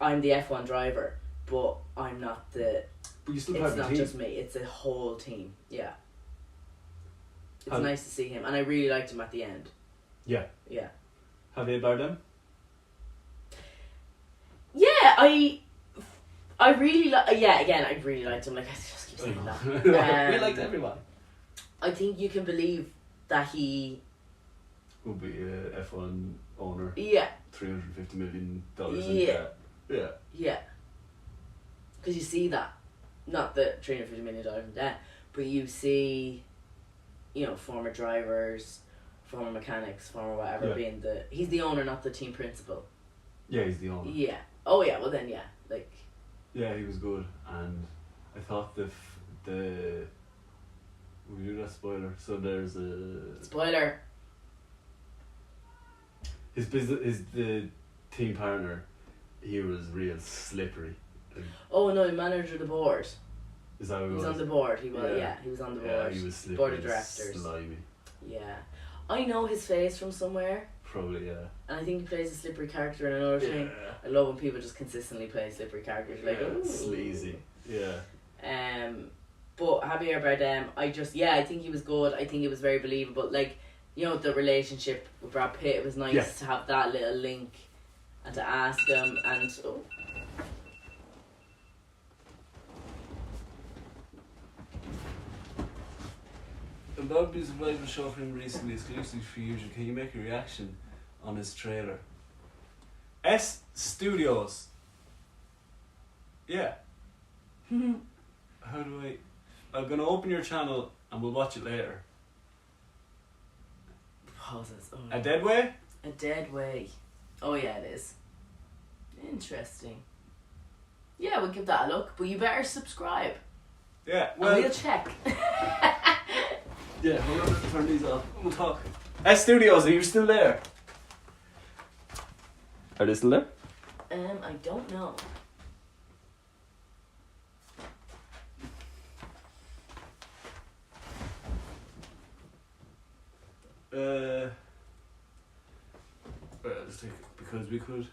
Speaker 2: I'm the F1 driver, but I'm not the.
Speaker 1: But you still
Speaker 2: it's
Speaker 1: have
Speaker 2: not
Speaker 1: team.
Speaker 2: Just me. It's a whole team. Yeah. It's nice to see him, and I really liked him at the end.
Speaker 1: Yeah.
Speaker 2: Yeah.
Speaker 1: Javier Bardem.
Speaker 2: Yeah, I really I really liked him. Like I just keep saying that.
Speaker 1: We liked everyone.
Speaker 2: I think you can believe that he
Speaker 1: will be a F1 owner.
Speaker 2: Yeah.
Speaker 1: $350 million.
Speaker 2: Yeah. Because you see that, not the $350 million in debt, but you see, former drivers, former mechanics, former whatever being he's the owner, not the team principal.
Speaker 1: Yeah, he's the owner.
Speaker 2: Yeah. Oh yeah. Well then, like.
Speaker 1: Yeah, he was good, and I thought will we do that spoiler? So there's a...
Speaker 2: Spoiler!
Speaker 1: the team partner, he was real slippery.
Speaker 2: Oh no, he managed the board.
Speaker 1: Is that what
Speaker 2: He
Speaker 1: it
Speaker 2: was
Speaker 1: was?
Speaker 2: on the board. He was on the board.
Speaker 1: Yeah, he was slippery.
Speaker 2: Board of directors.
Speaker 1: Slimy.
Speaker 2: Yeah, I know his face from somewhere,
Speaker 1: Probably, yeah.
Speaker 2: and I think he plays a slippery character in another thing. I love when people just consistently play slippery characters. Like, ooh.
Speaker 1: Sleazy. Yeah.
Speaker 2: But Javier Bardem, I think he was good. I think he was very believable. Like, you know, the relationship with Brad Pitt, it was nice to have that little link and to ask him and. Oh.
Speaker 1: And Bob is live a show for him recently, exclusively for you. Can you make a reaction on his trailer? S Studios. Yeah. How do I'm gonna open your channel and we'll watch it later.
Speaker 2: Pauses. Oh.
Speaker 1: A Dead Way?
Speaker 2: A Dead Way. Oh yeah, it is. Interesting. Yeah, we'll give that a look, but you better subscribe.
Speaker 1: Yeah, well.
Speaker 2: And we'll check.
Speaker 1: Yeah, hold on, let's turn these off. We'll talk. S Studios, are you still there? Are they still there?
Speaker 2: I don't know.
Speaker 1: Right, let's take it because we could.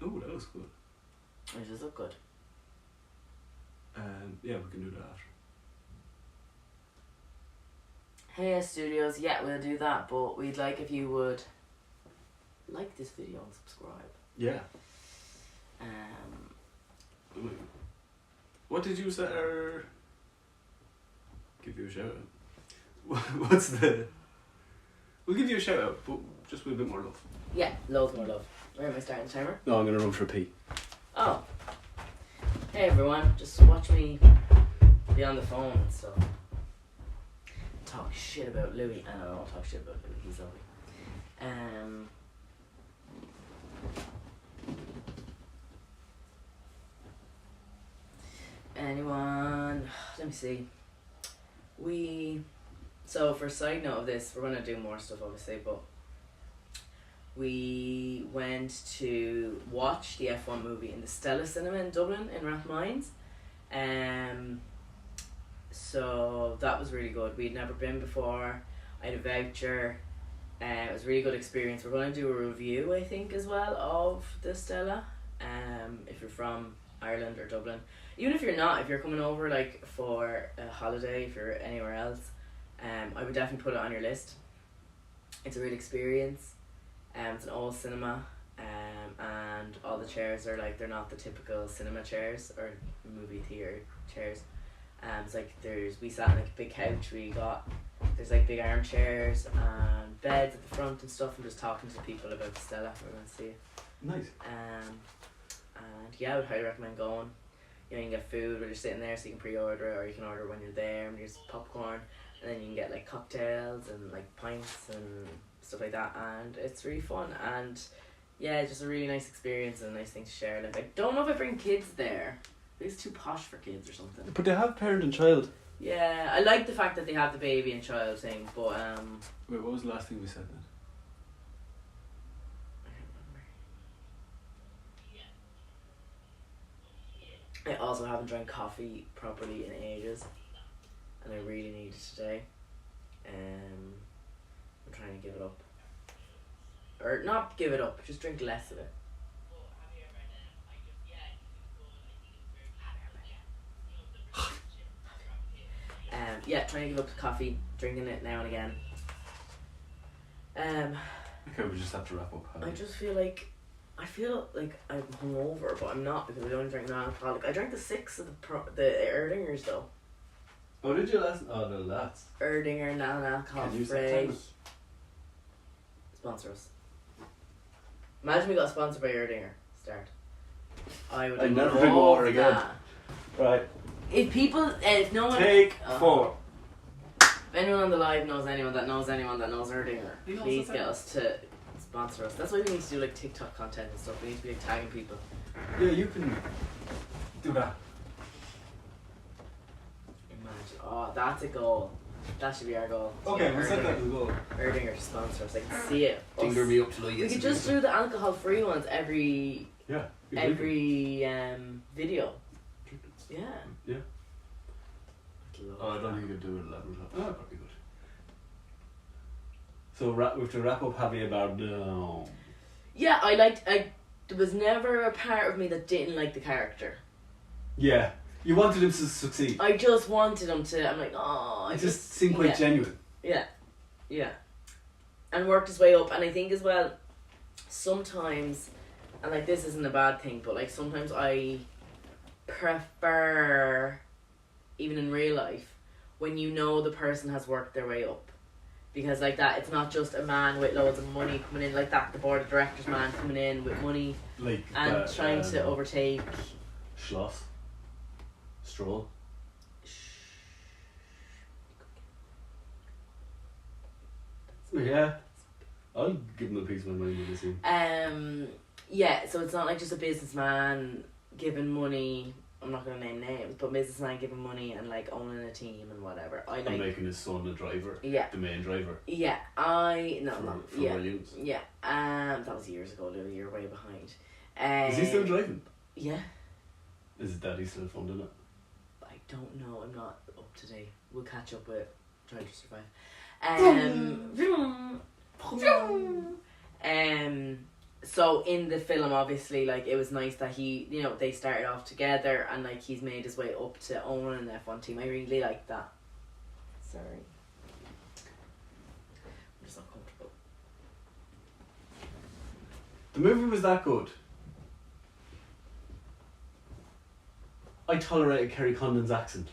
Speaker 1: Oh, that looks good.
Speaker 2: It does look good.
Speaker 1: Yeah, we can do that after.
Speaker 2: Hey Studios, yeah, we'll do that, but we'd like if you would like this video and subscribe.
Speaker 1: Yeah. What did you say? Give you a shout out. What's the? We'll give you a shout out, but just with a bit more love.
Speaker 2: Yeah, loads more love. Where am I starting the timer?
Speaker 1: No, I'm gonna run for a pee.
Speaker 2: Oh. Hey everyone, just watch me be on the phone and stuff. Talk shit about Louis. I don't talk shit about Louis, he's lovely. Anyone? Let me see. So for a side note of this, we're gonna do more stuff obviously, but we went to watch the F1 movie in the Stella Cinema in Dublin in Rathmines. So that was really good. We'd never been before. I had a voucher. It was a really good experience. We're going to do a review, I think, as well of the Stella. If you're from Ireland or Dublin, even if you're not, if you're coming over like for a holiday, if you're anywhere else, I would definitely put it on your list. It's a real experience. It's an old cinema, and all the chairs are like, they're not the typical cinema chairs or movie theatre chairs. It's like we sat on like a big couch. There's like big armchairs and beds at the front and stuff, and just talking to people about the Stella. We're going to see it.
Speaker 1: Nice.
Speaker 2: And yeah, I would highly recommend going. You know, you can get food when you're sitting there, so you can pre-order it, or you can order when you're there, and there's popcorn, and then you can get like cocktails and like pints and stuff like that, and it's really fun. And yeah, just a really nice experience and a nice thing to share. Like, I don't know if I bring kids there. It's too posh for kids or something.
Speaker 1: But they have parent and child.
Speaker 2: Yeah, I like the fact that they have the baby and child thing, but
Speaker 1: Wait, what was the last thing we said then?
Speaker 2: I also haven't drank coffee properly in ages, and I really need it today. I'm trying to give it up, or not give it up, just drink less of it. Yeah, trying to give up the coffee, drinking it now and again.
Speaker 1: Okay, we just have to wrap up.
Speaker 2: I feel like I'm hungover, but I'm not, because I don't drink non-alcoholic. I drank the 6 of the Erdingers though.
Speaker 1: Oh, did you last? Oh no, that's
Speaker 2: Erdinger non-alcohol free. Sponsor us. Imagine we got sponsored by Erdinger. Start. I would.
Speaker 1: I'd never drink water again. Right.
Speaker 2: If no one
Speaker 1: Take 4.
Speaker 2: If anyone on the live knows anyone that knows Erdinger, please get us to sponsor us. That's why we need to do like TikTok content and stuff. We need to be like tagging people.
Speaker 1: Yeah, you can do that.
Speaker 2: Imagine. Oh, that's a goal. That should be our goal.
Speaker 1: Okay, we'll set that as a goal.
Speaker 2: Erdinger to sponsor us. I can see it.
Speaker 1: Finger me up till I get
Speaker 2: We could just do the alcohol-free ones every video. Yeah.
Speaker 1: Yeah. I don't think you could do it at 11 o'clock. Oh, probably good. So we have to wrap up happy about no.
Speaker 2: Yeah, there was never a part of me that didn't like the character.
Speaker 1: Yeah. You wanted him to succeed.
Speaker 2: I just wanted him to. I'm like, oh.
Speaker 1: It just seemed quite genuine.
Speaker 2: Yeah. Yeah. And worked his way up. And I think as well, sometimes, and like this isn't a bad thing, but like sometimes I prefer, even in real life, when you know the person has worked their way up. Because like that, it's not just a man with loads of money coming in like that, the board of directors man coming in with money
Speaker 1: like
Speaker 2: and trying to overtake.
Speaker 1: Schloss. Stroll. Yeah. I'll give him a piece of my mind when I see him.
Speaker 2: Yeah, so it's not like just a businessman giving money. I'm not going to name names, but businessman giving money and like owning a team and whatever.
Speaker 1: And making his son a driver.
Speaker 2: Yeah.
Speaker 1: The main driver.
Speaker 2: Yeah, for
Speaker 1: Williams.
Speaker 2: Yeah, that was years ago. You're way behind.
Speaker 1: Is he still driving?
Speaker 2: Yeah.
Speaker 1: Is Daddy still funding it?
Speaker 2: I don't know. I'm not up to date. We'll catch up with Trying to Survive. So in the film, obviously, like it was nice that they started off together and like he's made his way up to owning an F1 team. I really like that. Sorry, I'm just not comfortable.
Speaker 1: The movie was that good. I tolerated Kerry Condon's accent.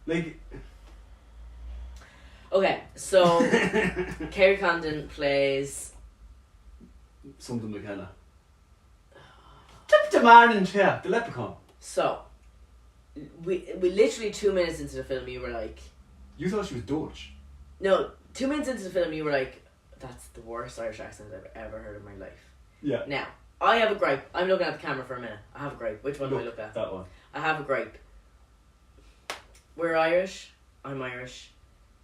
Speaker 1: Like.
Speaker 2: Okay, so Kerry Condon plays
Speaker 1: something McKenna. Tip to Martin, yeah, the leprechaun.
Speaker 2: So, we literally 2 minutes into the film, you were like.
Speaker 1: You thought she was Dutch.
Speaker 2: No, 2 minutes into the film, you were like, that's the worst Irish accent I've ever heard in my life.
Speaker 1: Yeah.
Speaker 2: Now, I have a gripe. I'm looking at the camera for a minute. I have a gripe. Which one do I look at?
Speaker 1: That one.
Speaker 2: I have a gripe. We're Irish. I'm Irish.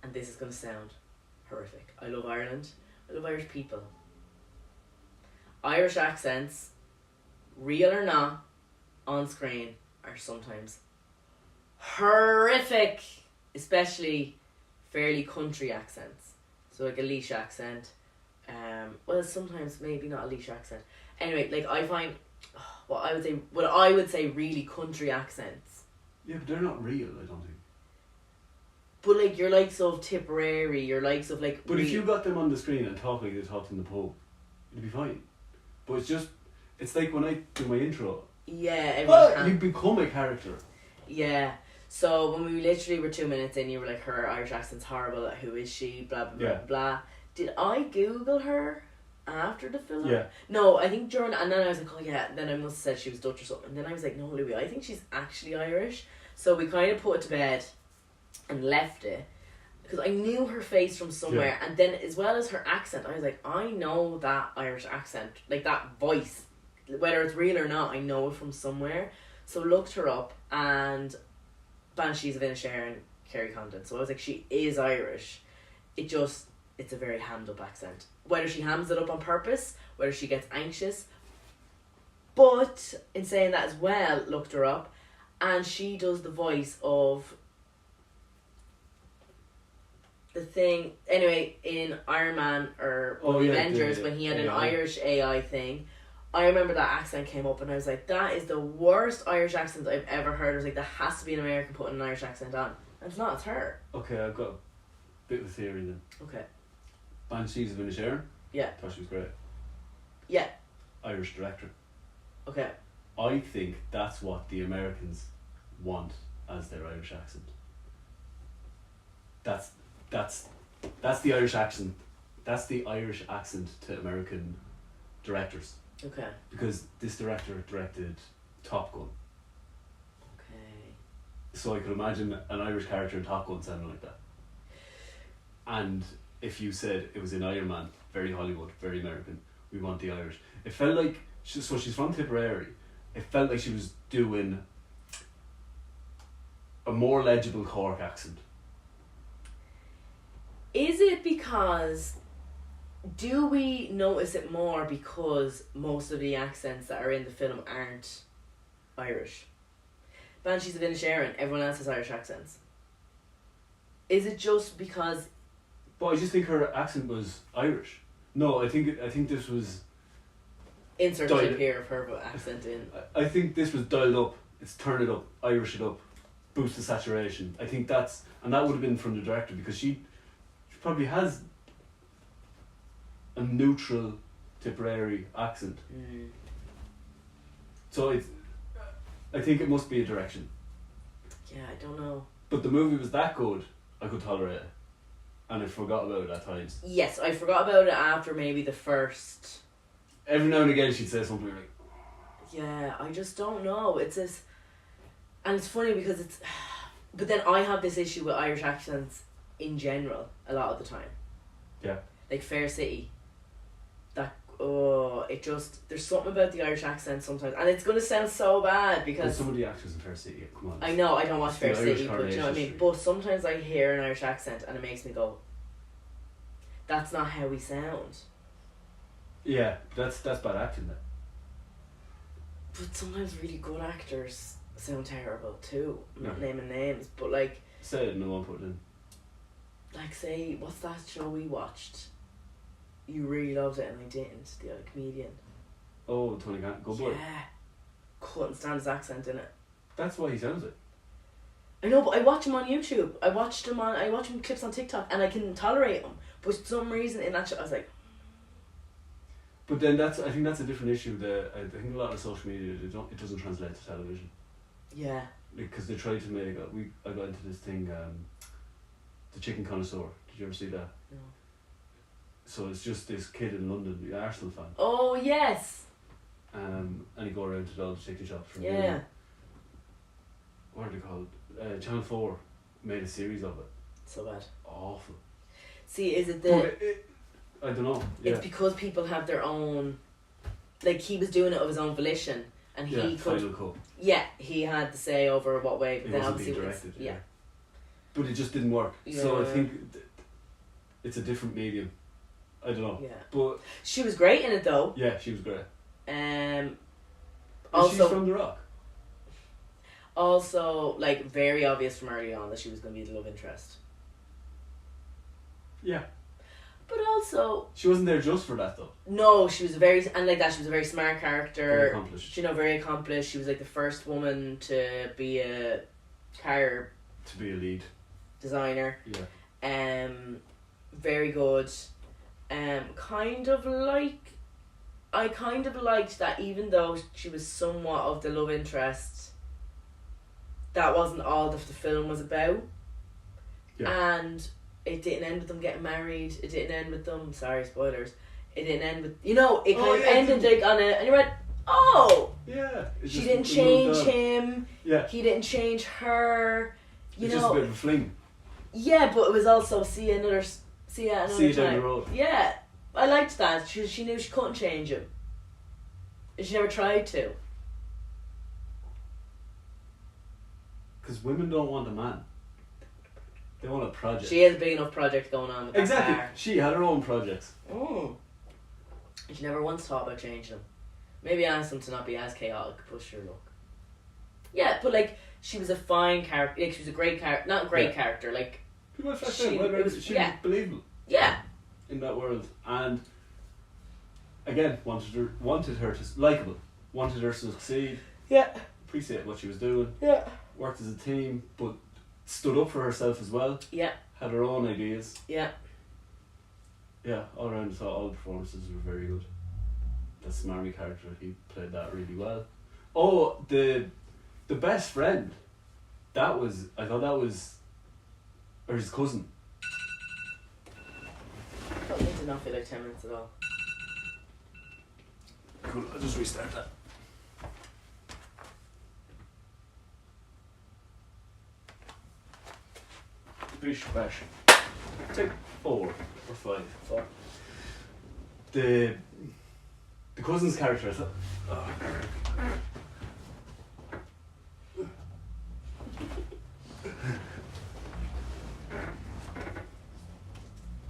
Speaker 2: And this is going to sound horrific. I love Ireland. I love Irish people. Irish accents, real or not, on screen, are sometimes horrific. Especially fairly country accents. So like a Laois accent. Well, sometimes maybe not a Laois accent. Anyway, like I find what I would say really country accents.
Speaker 1: Yeah, but they're not real, I don't think.
Speaker 2: But like your likes of Tipperary, your likes of like.
Speaker 1: But if you got them on the screen and talk like they talked in the pub, it'd be fine. But it's like when I do my intro.
Speaker 2: Yeah,
Speaker 1: you become a character.
Speaker 2: Yeah. So when we literally were 2 minutes in, you were like, her Irish accent's horrible. Who is she? Blah blah blah blah. Did I Google her after the film?
Speaker 1: Yeah.
Speaker 2: No, I think during, and then I was like, oh yeah. Then I must have said she was Dutch or something. And then I was like, no, Louis, I think she's actually Irish. So we kind of put it to bed, and left it, because I knew her face from somewhere, and then as well as her accent, I was like, I know that Irish accent, like that voice, whether it's real or not, I know it from somewhere. So looked her up, and Banshees of Inisherin, Kerry Condon. So I was like, she is Irish. It's a very hammed up accent. Whether she hams it up on purpose, whether she gets anxious. But in saying that as well, looked her up, and she does the voice of the thing, anyway, in Iron Man or Avengers, when he had an Irish AI thing, I remember that accent came up and I was like, that is the worst Irish accent I've ever heard. I was like, there has to be an American putting an Irish accent on. And it's not, it's her.
Speaker 1: Okay, I've got a bit of a theory then.
Speaker 2: Okay.
Speaker 1: Banshees of Inisherin?
Speaker 2: Yeah.
Speaker 1: Thought she was great.
Speaker 2: Yeah.
Speaker 1: Irish director.
Speaker 2: Okay.
Speaker 1: I think that's what the Americans want as their Irish accent. That's the Irish accent. That's the Irish accent to American directors.
Speaker 2: Okay.
Speaker 1: Because this director directed Top Gun.
Speaker 2: Okay.
Speaker 1: So I could imagine an Irish character in Top Gun sounding like that. And if you said it was in Iron Man, very Hollywood, very American, we want the Irish. It felt like so she's from Tipperary. It felt like she was doing a more legible Cork accent.
Speaker 2: Is it because, do we notice it more because most of the accents that are in the film aren't Irish? Banshees of Inisherin, everyone else has Irish accents. Is it just because...
Speaker 1: But I just think her accent was Irish. No, I think this was...
Speaker 2: Insert clip here of her accent in.
Speaker 1: I think this was dialed up. It's turn it up, Irish it up, boost the saturation. I think that's... And that would have been from the director because she probably has a neutral Tipperary accent. So it's... I think it must be a direction.
Speaker 2: Yeah, I don't know.
Speaker 1: But the movie was that good, I could tolerate it. And I forgot about it at times.
Speaker 2: Yes, I forgot about it after maybe the first...
Speaker 1: Every now and again she'd say something like...
Speaker 2: Yeah, I just don't know. It's this... And it's funny because it's... But then I have this issue with Irish accents in general, a lot of the time.
Speaker 1: Yeah.
Speaker 2: Like Fair City. That... Oh, it just... There's something about the Irish accent sometimes. And it's going to sound so bad because...
Speaker 1: Well, some of the actors in Fair City, come on.
Speaker 2: I know, I don't watch Fair City,
Speaker 1: Irish
Speaker 2: but you know what I mean?
Speaker 1: Street.
Speaker 2: But sometimes I hear an Irish accent and it makes me go... That's not how we sound.
Speaker 1: Yeah, that's bad acting then.
Speaker 2: But sometimes really good actors sound terrible too. I'm not
Speaker 1: Yeah.
Speaker 2: naming names, but like...
Speaker 1: Say it and no one put it in.
Speaker 2: Like say, what's that show we watched? You really loved it and I didn't. The other comedian.
Speaker 1: Oh, Tony Gann, good boy.
Speaker 2: Yeah. Couldn't stand his accent in it.
Speaker 1: That's why he sounds it.
Speaker 2: I know, but I watch him on YouTube. I watch him clips on TikTok and I can tolerate him. But for some reason in that show I was like...
Speaker 1: But then I think that's a different issue. I think a lot of social media, it doesn't translate to television.
Speaker 2: Yeah.
Speaker 1: Because they tried to make, I got into this thing, The Chicken Connoisseur. Did you ever see that?
Speaker 2: No.
Speaker 1: So it's just this kid in London, the Arsenal fan.
Speaker 2: Oh yes.
Speaker 1: And he go around to all the chicken shops from
Speaker 2: Yeah.
Speaker 1: What are they called? Channel 4 made a series of it.
Speaker 2: So bad.
Speaker 1: Awful.
Speaker 2: See, is it the...
Speaker 1: But I don't know. Yeah.
Speaker 2: It's because people have their own... Like, he was doing it of his own volition. And he could...
Speaker 1: Final Cut.
Speaker 2: Yeah, he had to say over what way. But
Speaker 1: It
Speaker 2: then
Speaker 1: wasn't
Speaker 2: obviously...
Speaker 1: being directed.
Speaker 2: Yeah.
Speaker 1: But it just didn't work. So I
Speaker 2: Yeah.
Speaker 1: think it's a different medium. I don't know.
Speaker 2: Yeah.
Speaker 1: But
Speaker 2: She was great in it, though.
Speaker 1: yeah, she was great.
Speaker 2: Also,
Speaker 1: She's from The Rock.
Speaker 2: Also, like, very obvious from early on that she was going to be the love interest.
Speaker 1: Yeah.
Speaker 2: But also...
Speaker 1: She wasn't there just for that, though.
Speaker 2: No, she was a very... And like that, she was a very smart character.
Speaker 1: Very accomplished.
Speaker 2: You know, very accomplished. She was like the first woman to be a car...
Speaker 1: To be a lead.
Speaker 2: Designer.
Speaker 1: Yeah.
Speaker 2: Very good. Kind of like... I kind of liked that even though she was somewhat of the love interest, that wasn't all that the film was about.
Speaker 1: Yeah.
Speaker 2: And it didn't end with them getting married. It didn't end with them... Sorry, spoilers. It didn't end with... You know, it kind of ended like on a... And you went, oh!
Speaker 1: Yeah.
Speaker 2: She didn't change him.
Speaker 1: Yeah.
Speaker 2: He didn't change her. You
Speaker 1: It's
Speaker 2: know...
Speaker 1: just a bit of a fling.
Speaker 2: Yeah, but it was also see you another
Speaker 1: See you
Speaker 2: time.
Speaker 1: down the road.
Speaker 2: Yeah, I liked that. She knew she couldn't change him. And she never tried to.
Speaker 1: Because women don't want a man. They want a project.
Speaker 2: She has a big enough project going on with that
Speaker 1: Exactly.
Speaker 2: car.
Speaker 1: She had her own projects.
Speaker 2: And she never once thought about changing him. Maybe asked him to not be as chaotic, but sure, look. Yeah, but like, she was a fine character. Like, she was a great character. Not a great character, like...
Speaker 1: People affect
Speaker 2: She-
Speaker 1: them.
Speaker 2: it was-
Speaker 1: She
Speaker 2: yeah.
Speaker 1: was believable
Speaker 2: Yeah.
Speaker 1: in that world. And again, wanted her to... Likeable. Wanted her to succeed.
Speaker 2: Yeah.
Speaker 1: Appreciate what she was doing.
Speaker 2: Yeah.
Speaker 1: Worked as a team, but stood up for herself as well.
Speaker 2: Yeah.
Speaker 1: Had her own ideas.
Speaker 2: Yeah.
Speaker 1: Yeah, all around I thought all the performances were very good. That smarmy character, he played that really well. Oh, the best friend. I thought that was... Or his cousin.
Speaker 2: That did not feel like 10 minutes at all.
Speaker 1: Cool, I'll just restart that. Bish bash. Take 4 or 5.
Speaker 2: 4.
Speaker 1: the cousin's character, I thought,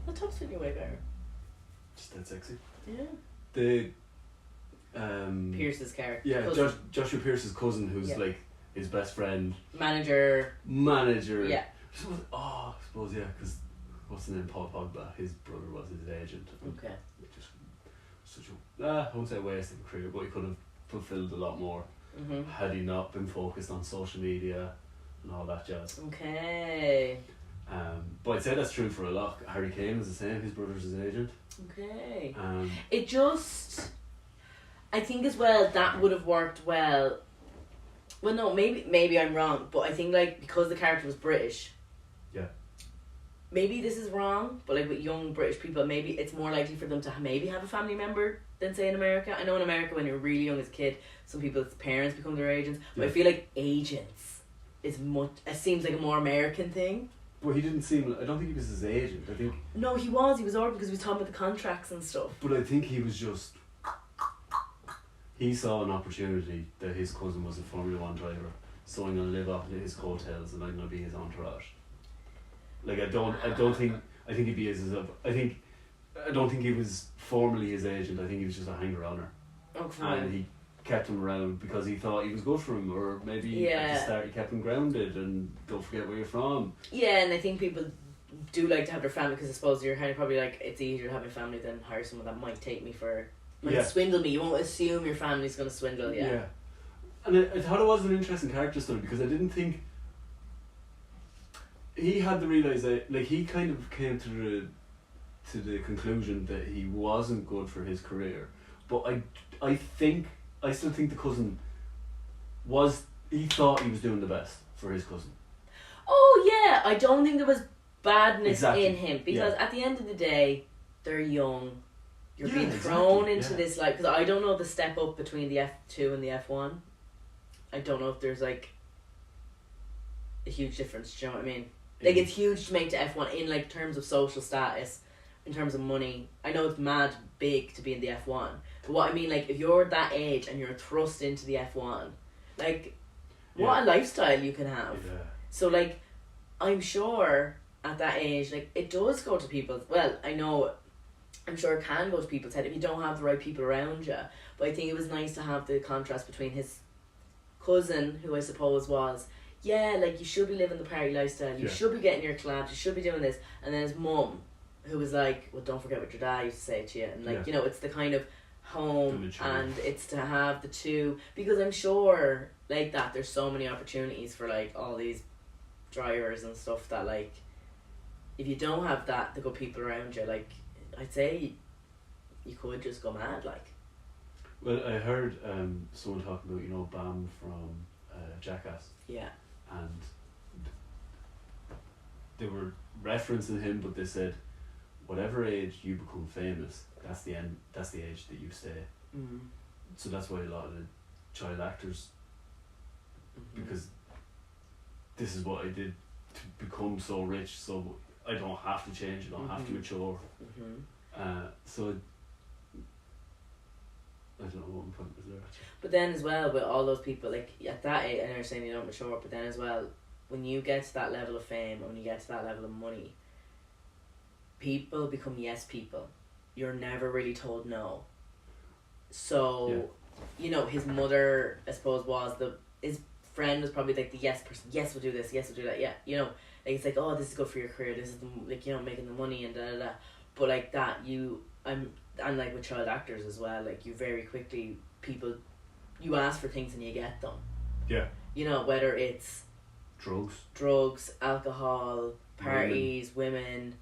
Speaker 2: The top's fitting you way better.
Speaker 1: just that sexy.
Speaker 2: Yeah.
Speaker 1: The
Speaker 2: Pierce's character.
Speaker 1: yeah,
Speaker 2: cousin.
Speaker 1: Joshua Pierce's cousin, who's
Speaker 2: Yeah.
Speaker 1: like his best friend,
Speaker 2: Manager.
Speaker 1: Yeah. I
Speaker 2: Yeah.
Speaker 1: suppose yeah, because what's the name? Paul Pogba. His brother was his agent. And
Speaker 2: Okay.
Speaker 1: just such a I won't say waste of a career, but he could have fulfilled a lot more had he not been focused on social media and all that jazz.
Speaker 2: Okay.
Speaker 1: But I'd say that's true for a lot. Harry Kane was the same. His brother's his agent.
Speaker 2: Okay.
Speaker 1: Um,
Speaker 2: It just, I think as well that would have worked well. Well, no, maybe I'm wrong, but I think like because the character was British.
Speaker 1: Yeah.
Speaker 2: Maybe this is wrong, but like with young British people, maybe it's more likely for them to maybe have a family member than say in America. I know in America when you're really young as a kid, some people's parents become their agents, but I
Speaker 1: Yeah.
Speaker 2: feel like agents is much. It seems like a more American thing.
Speaker 1: but he didn't seem. I don't think he was his agent. I think,
Speaker 2: No, he was already because he was talking about the contracts and stuff.
Speaker 1: but I think he was just. He saw an opportunity that his cousin was a Formula One driver, so I'm gonna live off his coattails and I'm gonna be his entourage. Like I don't think he'd be his. I don't think he was formally his agent. I think he was just a hanger-oner,
Speaker 2: Okay.
Speaker 1: and he kept him around because he thought he was good for him, or maybe at
Speaker 2: Yeah.
Speaker 1: the start he kept him grounded and don't forget where you're from.
Speaker 2: Yeah, and I think people do like to have their family because I suppose you're kind of probably like it's easier to have a family than hire someone that might take me for might
Speaker 1: Yeah.
Speaker 2: swindle me. You won't assume your family's going to swindle you.
Speaker 1: Yeah. And I thought it was an interesting character study because I didn't think he had the realisation, like he kind of came to the conclusion that he wasn't good for his career. But I still think the cousin he thought he was doing the best for his cousin.
Speaker 2: Oh yeah, I don't think there was badness
Speaker 1: Exactly.
Speaker 2: in him because at the end of the day, they're young. You're
Speaker 1: Yeah,
Speaker 2: being thrown
Speaker 1: exactly,
Speaker 2: into
Speaker 1: yeah.
Speaker 2: this like because I don't know the step up between the F2 and the F1. I don't know if there's like a huge difference. Do you know what I mean? Like it's huge to make to F1 in like terms of social status, in terms of money. I know it's mad big to be in the F1, but what I mean like if you're that age and you're thrust into the F1, like what a lifestyle you can have.
Speaker 1: Yeah.
Speaker 2: So like, I'm sure at that age like it does go to people's. Well, I know, I'm sure it can go to people's head if you don't have the right people around you. But I think it was nice to have the contrast between his cousin, who I suppose was. Yeah, like you should be living the party lifestyle. You should be getting your clubs. You should be doing this. And then his mum, who was like, "Well, don't forget what your dad used to say to you." And like, you know, it's the kind of home, and it's to have the two because I'm sure like that. There's so many opportunities for like all these drivers and stuff that like, if you don't have that, the good people around you, like I'd say, you could just go mad. Like,
Speaker 1: Well, I heard someone talking about Bam from Jackass.
Speaker 2: yeah.
Speaker 1: And they were referencing him, but they said, whatever age you become famous, that's the end. That's the age that you stay.
Speaker 2: Mm-hmm.
Speaker 1: So that's why a lot of the child actors, because this is what I did to become so rich. So I don't have to change. I don't have to mature. So I don't know what my point was there.
Speaker 2: But then as well, with all those people, like at that age, I know you're saying you don't mature, but then as well, when you get to that level of fame and when you get to that level of money, people become yes people. You're never really told no. So, his mother, I suppose, his friend was probably like the yes person. Yes, we'll do this. Yes, we'll do that. Yeah, like it's like, oh, this is good for your career. This is making the money and da da da. But like that, and like with child actors as well, like you very quickly you ask for things and you get them.
Speaker 1: Yeah.
Speaker 2: Whether it's drugs, alcohol, parties, women.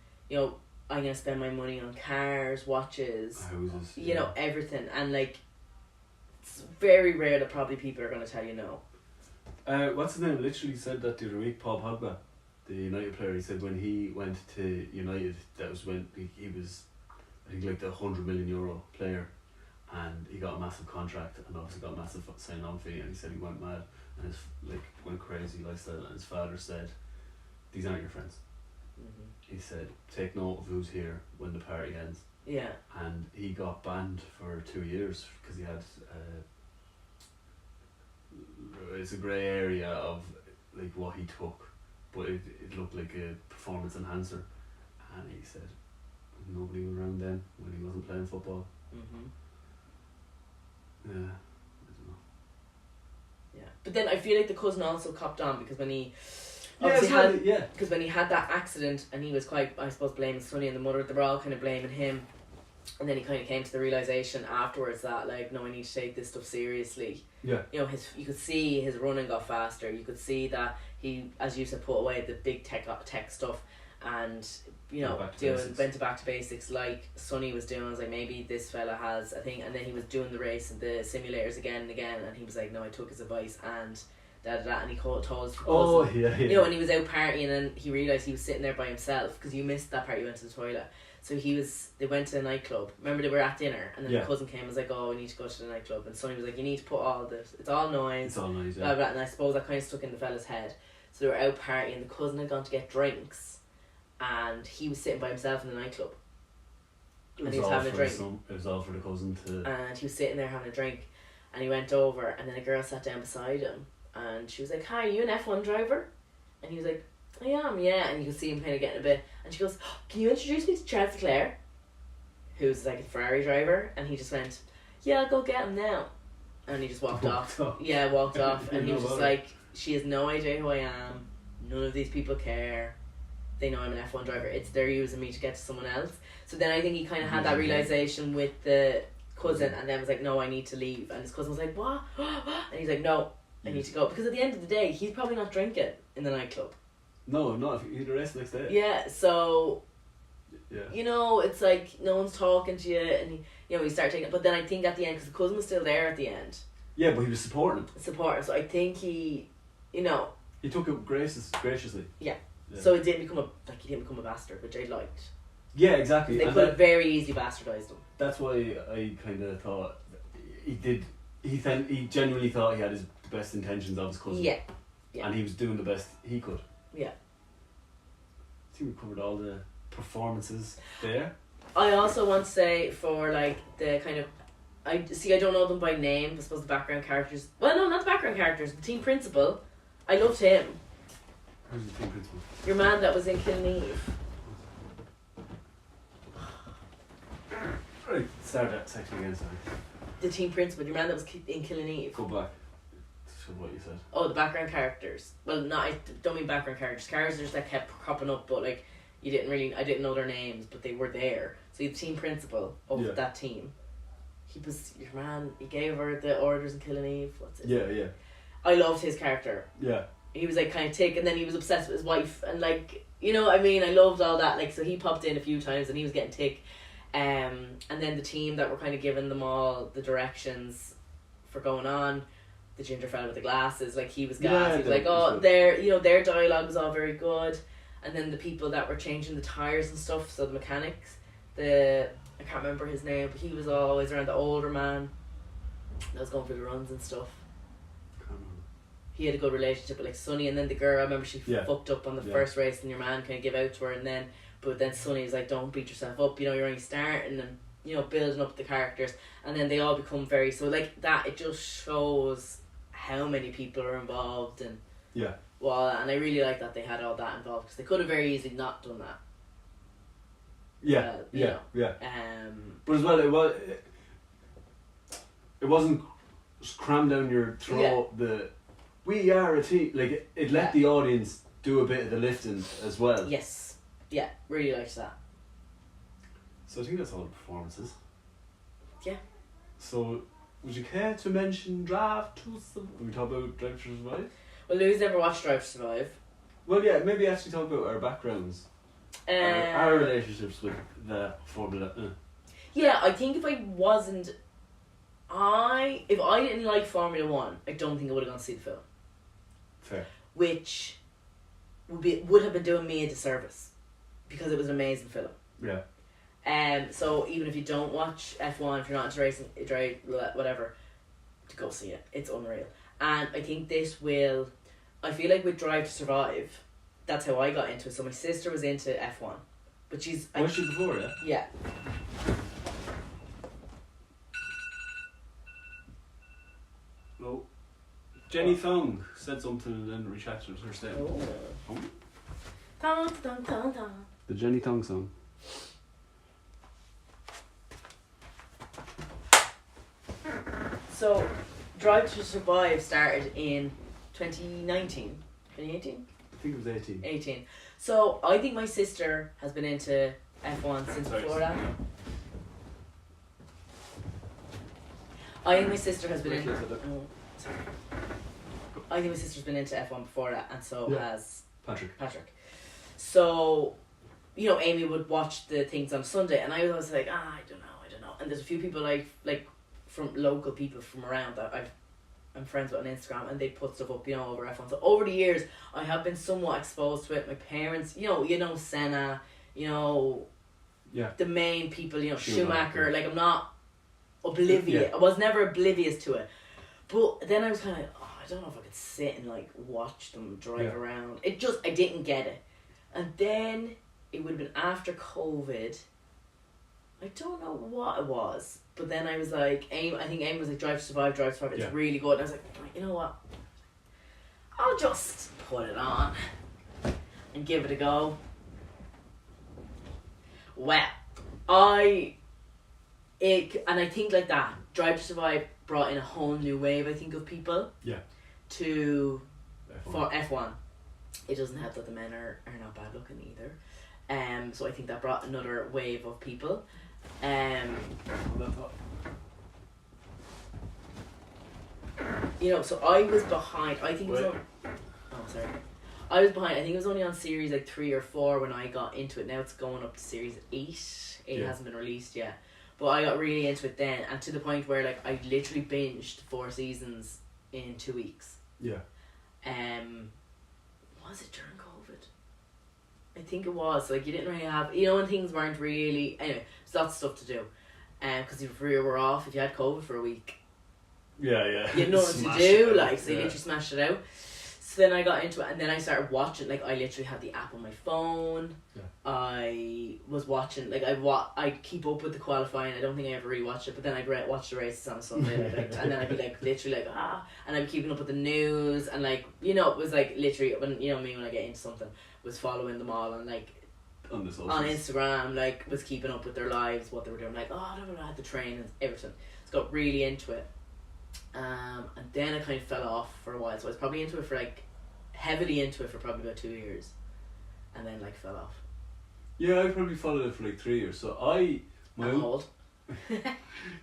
Speaker 2: I'm gonna spend my money on cars, watches,
Speaker 1: houses.
Speaker 2: Everything, and like it's very rare that probably people are gonna tell you no.
Speaker 1: What's his name? Literally said that the other week. Paul Pogba, the United player. He said when he went to United, that was when he was, I think, like the €100 million player, and he got a massive contract and obviously got a massive sign-on fee. And he said he went mad and went crazy lifestyle. And his father said, "These aren't your friends." He said, "Take note of who's here when the party ends."
Speaker 2: Yeah.
Speaker 1: And he got banned for 2 years because he had it's a grey area of like what he took, but it looked like a performance enhancer, and he said nobody was around then when he wasn't playing football. Yeah, I don't know.
Speaker 2: Yeah, but then I feel like the cousin also copped on because when he because when he had that accident and he was quite, I suppose, blaming Sonny and the mother, they were all kind of blaming him, and then he kind of came to the realisation afterwards that like, no, I need to take this stuff seriously.
Speaker 1: Yeah.
Speaker 2: You know, you could see his running got faster. You could see that he, as you said, put away the big tech stuff, and you know, went back to basics like Sonny was doing. I was like, maybe this fella has a thing, and then he was doing the race and the simulators again and again, and he was like, no, I took his advice and and he told his cousin, you know, and he was out partying and he realised he was sitting there by himself because you missed that part, you went to the toilet. So they went to a nightclub. Remember, they were at dinner, and then the cousin came and was like, oh, we need to go to the nightclub, and Sonny was like, you need to put all this, it's all noise,
Speaker 1: yeah.
Speaker 2: Blah, blah, and I suppose that kind of stuck in the fella's head. So they were out partying, the cousin had gone to get drinks, and he was sitting by himself in the nightclub, and he was having a drink.
Speaker 1: It was all for the cousin to...
Speaker 2: And he was sitting there having a drink, and he went over, and then a girl sat down beside him, and she was like, hi, are you an F1 driver? And he was like, I am, yeah. And you could see him kind of getting a bit, and she goes, oh, can you introduce me to Charles Leclerc, who's like a Ferrari driver? And he just went, yeah, I'll go get him now. And he just walked off. Yeah, walked off. And he was just like, she has no idea who I am, none of these people care, they know I'm an F1 driver, they're using me to get to someone else. So then I think he kind of had that realisation with the cousin, and then was like, no, I need to leave. And his cousin was like, what? And he's like, no, I need to go. Because at the end of the day, he's probably not drinking in the nightclub.
Speaker 1: No, not if he'd arrest next day.
Speaker 2: Yeah, so
Speaker 1: yeah,
Speaker 2: you know, it's like no one's talking to you, and he started taking. But then I think at the end, because the cousin was still there at the end.
Speaker 1: Yeah, but he was supporting him.
Speaker 2: So I think he, you know,
Speaker 1: he took it graciously.
Speaker 2: Yeah. So he didn't become a bastard, which I liked.
Speaker 1: Yeah, exactly.
Speaker 2: They could have very easily bastardized him.
Speaker 1: That's why I kind of thought he did. He genuinely thought he had the best intentions of his cousin.
Speaker 2: Yeah.
Speaker 1: And he was doing the best he could.
Speaker 2: Yeah.
Speaker 1: I think we covered all the performances there.
Speaker 2: I also want to say for like the kind of, I don't know them by name. I suppose the background characters. Well, no, not the background characters. The team principal. I loved him.
Speaker 1: Who's the team principal?
Speaker 2: Your man that was in Killing Eve.
Speaker 1: Right, start that section again, sorry.
Speaker 2: The team principal. Your man that was in Killing Eve.
Speaker 1: Go back to what you said.
Speaker 2: Oh, the background characters. Well, no, I don't mean background characters. Characters that kept cropping up, but like I didn't know their names, but they were there. So the team principal of that team. He was your man. He gave her the orders in Killing Eve. What's it?
Speaker 1: Yeah.
Speaker 2: I loved his character.
Speaker 1: Yeah.
Speaker 2: He was like kind of tick, and then he was obsessed with his wife, and like, you know what I mean, I loved all that. Like, so he popped in a few times, and he was getting tick. And then the team that were kind of giving them all the directions for going on, the ginger fella with the glasses, like he was gas. He was like, oh, their dialogue was all very good. And then the people that were changing the tires and stuff, so the mechanics, I can't remember his name, but he was always around, the older man that was going for the runs and stuff. He had a good relationship with like Sonny, and then the girl, I remember she fucked up on the first race, and your man kind of gave out to her, but then Sonny was like, don't beat yourself up, you're only starting, and building up the characters, and then they all become very, so like that, it just shows how many people are involved, and and I really like that they had all that involved, because they could have very easily not done that.
Speaker 1: But as well, it wasn't crammed down your throat. We are a team. Like it let the audience do a bit of the lifting as well.
Speaker 2: Yes, yeah, really liked that.
Speaker 1: So I think that's all the performances.
Speaker 2: Yeah.
Speaker 1: So, would you care to mention Drive to Survive? We talk about Drive to Survive.
Speaker 2: Well, Lou's never watched Drive to Survive.
Speaker 1: Well, yeah, maybe actually talk about our backgrounds, our relationships with the Formula.
Speaker 2: Yeah, I think if I didn't like Formula 1, I don't think I would have gone to see the film.
Speaker 1: Fair.
Speaker 2: Which would have been doing me a disservice, because it was an amazing film.
Speaker 1: Yeah.
Speaker 2: So even if you don't watch F1, if you're not into racing, whatever, to go see it. It's unreal. And I think I feel like with Drive to Survive, that's how I got into it. So my sister was into F1, but
Speaker 1: was she before, yeah?
Speaker 2: Yeah.
Speaker 1: Jenny Thong said something and then retracted her statement.
Speaker 2: Oh. Thong, thong, thong, thong.
Speaker 1: The Jenny Thong song.
Speaker 2: So, Drive to Survive started in 2019. 2018?
Speaker 1: I think it was 18.
Speaker 2: 18. So, I think my sister has been into F1 since
Speaker 1: Sorry.
Speaker 2: before that. I think my sister has been
Speaker 1: Wait
Speaker 2: into...
Speaker 1: till I said that.
Speaker 2: Oh, sorry. I think my sister's been into F1 before that, and so
Speaker 1: Yeah.
Speaker 2: has
Speaker 1: Patrick.
Speaker 2: So, you know, Amy would watch the things on Sunday, and I was always like, I don't know. And there's a few people like from local people from around that I'm friends with on Instagram, and they put stuff up, you know, over F1. So over the years, I have been somewhat exposed to it. My parents, you know, Senna, you know,
Speaker 1: Yeah.
Speaker 2: the main people, you know,
Speaker 1: Schumacher.
Speaker 2: Schumacher. Like, I'm not oblivious.
Speaker 1: Yeah.
Speaker 2: I was never oblivious to it. But then I was kind of like, I don't know if I could sit and like watch them drive around. I didn't get it. And then it would have been after COVID. I don't know what it was, but then I was like, I think Amy was like, Drive to Survive, it's really good. And I was like, you know what, I'll just put it on and give it a go. Well, I think like that, Drive to Survive brought in a whole new wave, I think, of people to
Speaker 1: F1.
Speaker 2: for F1. It doesn't help that the men are not bad looking either. So I think that brought another wave of people. You know, so I was behind. I think it was on. Oh, sorry. I was behind. I think it was only on series like 3 or 4 when I got into it. Now it's going up to series 8. It hasn't been released yet, but I got really into it then, and to the point where like I literally binged 4 seasons in 2 weeks.
Speaker 1: Yeah.
Speaker 2: Was it during COVID? I think it was. Like, you didn't really have, you know, when things weren't really, anyway, there's lots of stuff to do. Because if you were off, if you had COVID for a week,
Speaker 1: Yeah.
Speaker 2: you had nothing to
Speaker 1: Smash
Speaker 2: do,
Speaker 1: it
Speaker 2: like,
Speaker 1: out.
Speaker 2: so you literally smashed it out. So then I got into it, and then I started watching, like, I literally had the app on my phone.
Speaker 1: Yeah.
Speaker 2: I was watching, like, I keep up with the qualifying. I don't think I ever really watched it, but then I'd watch the races on a Sunday, like, and then I'd be like, literally like, and I'd be keeping up with the news, and like, you know, it was like, literally, when, you know me, when I get into something, was following them all, and like,
Speaker 1: On the socials.
Speaker 2: on Instagram, like, was keeping up with their lives, what they were doing, like, I had the train and everything. So got really into it. And then I kind of fell off for a while, so I was probably into it for like, heavily into it for probably about 2 years, and then like fell off.
Speaker 1: Yeah, I probably followed it for like 3 years. So I'm
Speaker 2: old.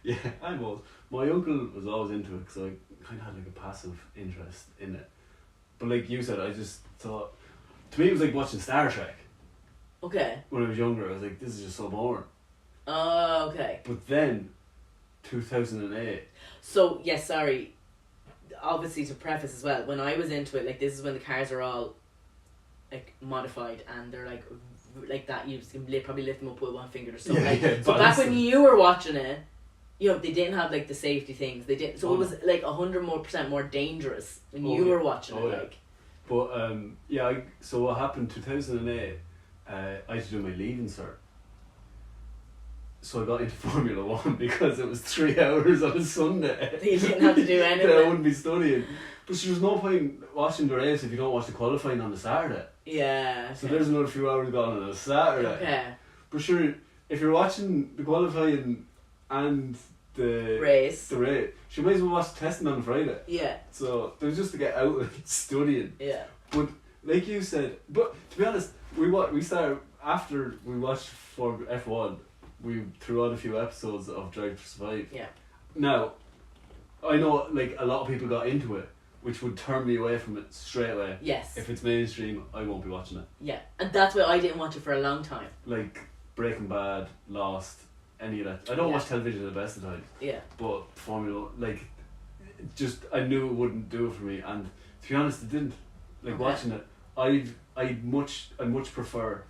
Speaker 1: Yeah, I'm old. My uncle was always into it because I kind of had like a passive interest in it. But like you said, I just thought, to me it was like watching Star Trek.
Speaker 2: Okay.
Speaker 1: When I was younger, I was like, this is just so boring.
Speaker 2: Oh, okay.
Speaker 1: But then, 2008.
Speaker 2: So, yes, sorry. Obviously, to preface as well, when I was into it, like, this is when the cars are all, like, modified, and they're, like that, you can probably lift them up with one finger or something. So back when you were watching it, you know, they didn't have, like, the safety things. They didn't. So it was, like, 100% more dangerous when you were watching it, like.
Speaker 1: But, so what happened, 2008, I had to do my leaving cert. So I got into Formula 1 because it was 3 hours on a Sunday.
Speaker 2: You didn't have to do anything.
Speaker 1: I wouldn't be studying. But there was no point watching the race if you don't watch the qualifying on the Saturday.
Speaker 2: Yeah. Okay.
Speaker 1: So there's another few hours gone on a Saturday.
Speaker 2: Okay.
Speaker 1: But sure, if you're watching the qualifying and the
Speaker 2: race,
Speaker 1: you might as well watch the testing on Friday.
Speaker 2: Yeah.
Speaker 1: So there's just to get out and studying.
Speaker 2: Yeah.
Speaker 1: But like you said, but to be honest, we started after we watched for F1. We threw on a few episodes of Drive to Survive.
Speaker 2: Yeah.
Speaker 1: Now, I know like a lot of people got into it, which would turn me away from it straight away.
Speaker 2: Yes.
Speaker 1: If it's mainstream, I won't be watching it.
Speaker 2: Yeah, and that's why I didn't watch it for a long time.
Speaker 1: Like Breaking Bad, Lost, any of that. I don't watch television at the best of times.
Speaker 2: Yeah.
Speaker 1: But Formula, like, just I knew it wouldn't do it for me, and to be honest, it didn't. Like watching it, I much prefer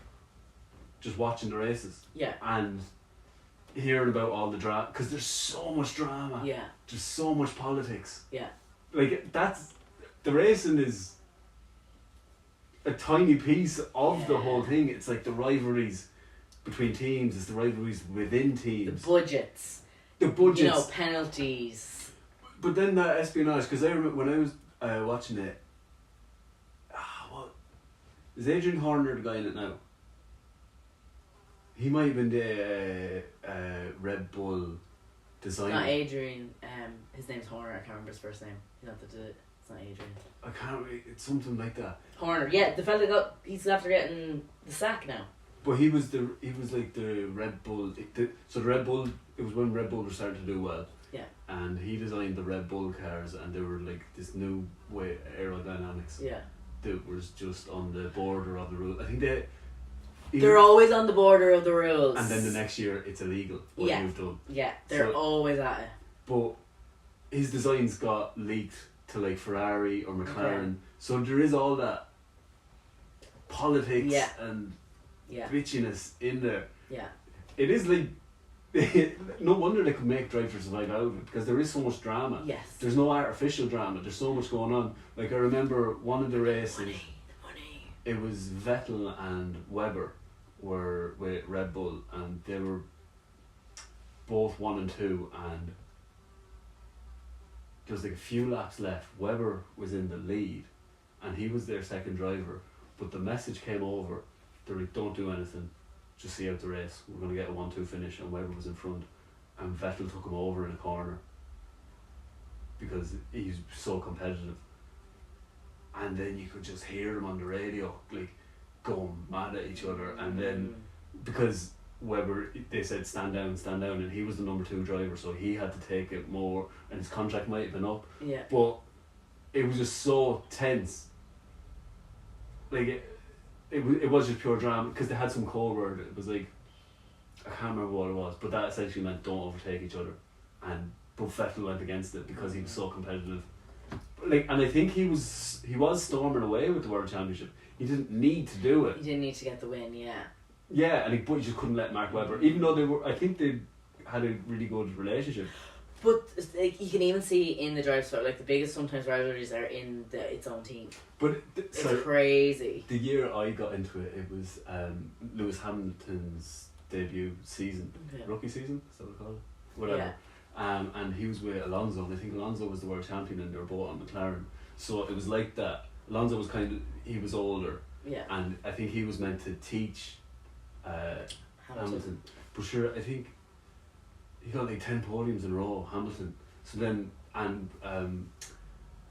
Speaker 1: just watching the races.
Speaker 2: Yeah.
Speaker 1: And hearing about all the drama, because there's so much drama.
Speaker 2: Yeah.
Speaker 1: There's so much politics.
Speaker 2: Yeah.
Speaker 1: Like the racing is a tiny piece of the whole thing. It's like the rivalries between teams. It's the rivalries within teams.
Speaker 2: The budgets.
Speaker 1: You know,
Speaker 2: penalties.
Speaker 1: But then that espionage, because I remember when I was watching it. What is Adrian Horner the guy in it now? He might have been the Red Bull designer.
Speaker 2: Not Adrian. His name's Horner. I can't remember his first name. He's not it's not Adrian.
Speaker 1: I can't. It's something like that.
Speaker 2: Horner. Yeah, the fella he's after getting the sack now.
Speaker 1: But he was like the Red Bull. So the Red Bull. It was when Red Bull were starting to do well.
Speaker 2: Yeah.
Speaker 1: And he designed the Red Bull cars, and they were like this new way aerodynamics.
Speaker 2: Yeah.
Speaker 1: That was just on the border of the rule. I think
Speaker 2: they're always on the border of the rules.
Speaker 1: And then the next year it's illegal what you've done.
Speaker 2: Yeah, they're always at it.
Speaker 1: But his designs got leaked to like Ferrari or McLaren. Okay. So there is all that politics and bitchiness in there.
Speaker 2: Yeah.
Speaker 1: It is like no wonder they could make Drive to Survive out of it, because there is so much drama.
Speaker 2: Yes.
Speaker 1: There's no artificial drama. There's so much going on. Like I remember one of the races.
Speaker 2: Money.
Speaker 1: It was Vettel and Webber were with Red Bull, and they were both 1 and 2, and there was like a few laps left. Webber was in the lead, and he was their second driver. But the message came over. They're like, "Don't do anything. Just see out the race. We're going to get a 1-2 finish." And Webber was in front, and Vettel took him over in a corner because he's so competitive. And then you could just hear them on the radio, like, going mad at each other. And then, because Webber, they said stand down, and he was the number 2 driver, so he had to take it more, and his contract might have been up.
Speaker 2: Yeah.
Speaker 1: But it was just so tense. Like, it was just pure drama, because they had some code word. It was like, I can't remember what it was, but that essentially meant don't overtake each other. But Vettel went against it because he was so competitive. Like, and I think he was storming away with the World Championship. He didn't need to do it.
Speaker 2: He didn't need to get the win, yeah.
Speaker 1: Yeah, but he just couldn't let Mark Webber, even though I think they had a really good relationship.
Speaker 2: But like, you can even see in the drive sport, like the biggest sometimes rivalries are in its own team.
Speaker 1: But
Speaker 2: it's crazy.
Speaker 1: The year I got into it, it was Lewis Hamilton's debut season, rookie season, is that what they call it? Whatever.
Speaker 2: Yeah.
Speaker 1: And he was with Alonso, and I think Alonso was the world champion, and they were both on McLaren. So it was like that. Alonso was he was older, and I think he was meant to teach Hamilton. But sure, I think he got like 10 podiums in a row, Hamilton. So then, and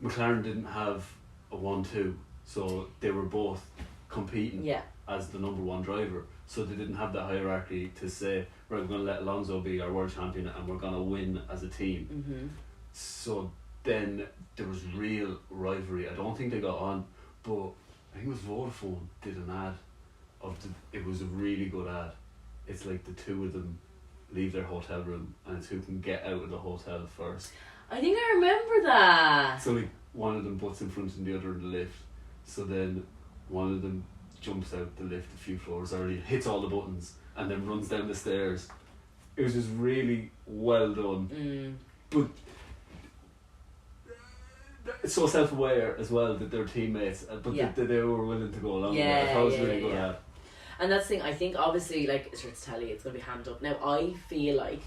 Speaker 1: McLaren didn't have a 1-2, so they were both competing as the number 1 driver. So they didn't have that hierarchy to say, right, we're going to let Alonso be our world champion and we're going to win as a team.
Speaker 2: Mm-hmm.
Speaker 1: So then there was real rivalry. I don't think they got on, but I think it was Vodafone did an ad it was a really good ad. It's like the 2 of them leave their hotel room, and it's who can get out of the hotel first.
Speaker 2: I think I remember that.
Speaker 1: So like one of them butts in front and the other in the lift. So then one of them jumps out the lift a few floors early, hits all the buttons, and then runs down the stairs. It was just really well done. But so self-aware as well that they're teammates, but that they were willing to go along with it. I thought it was really good ad.
Speaker 2: And that's the thing, I think obviously, like, it's to tell you, it's going to be hammed up. Now, I feel like,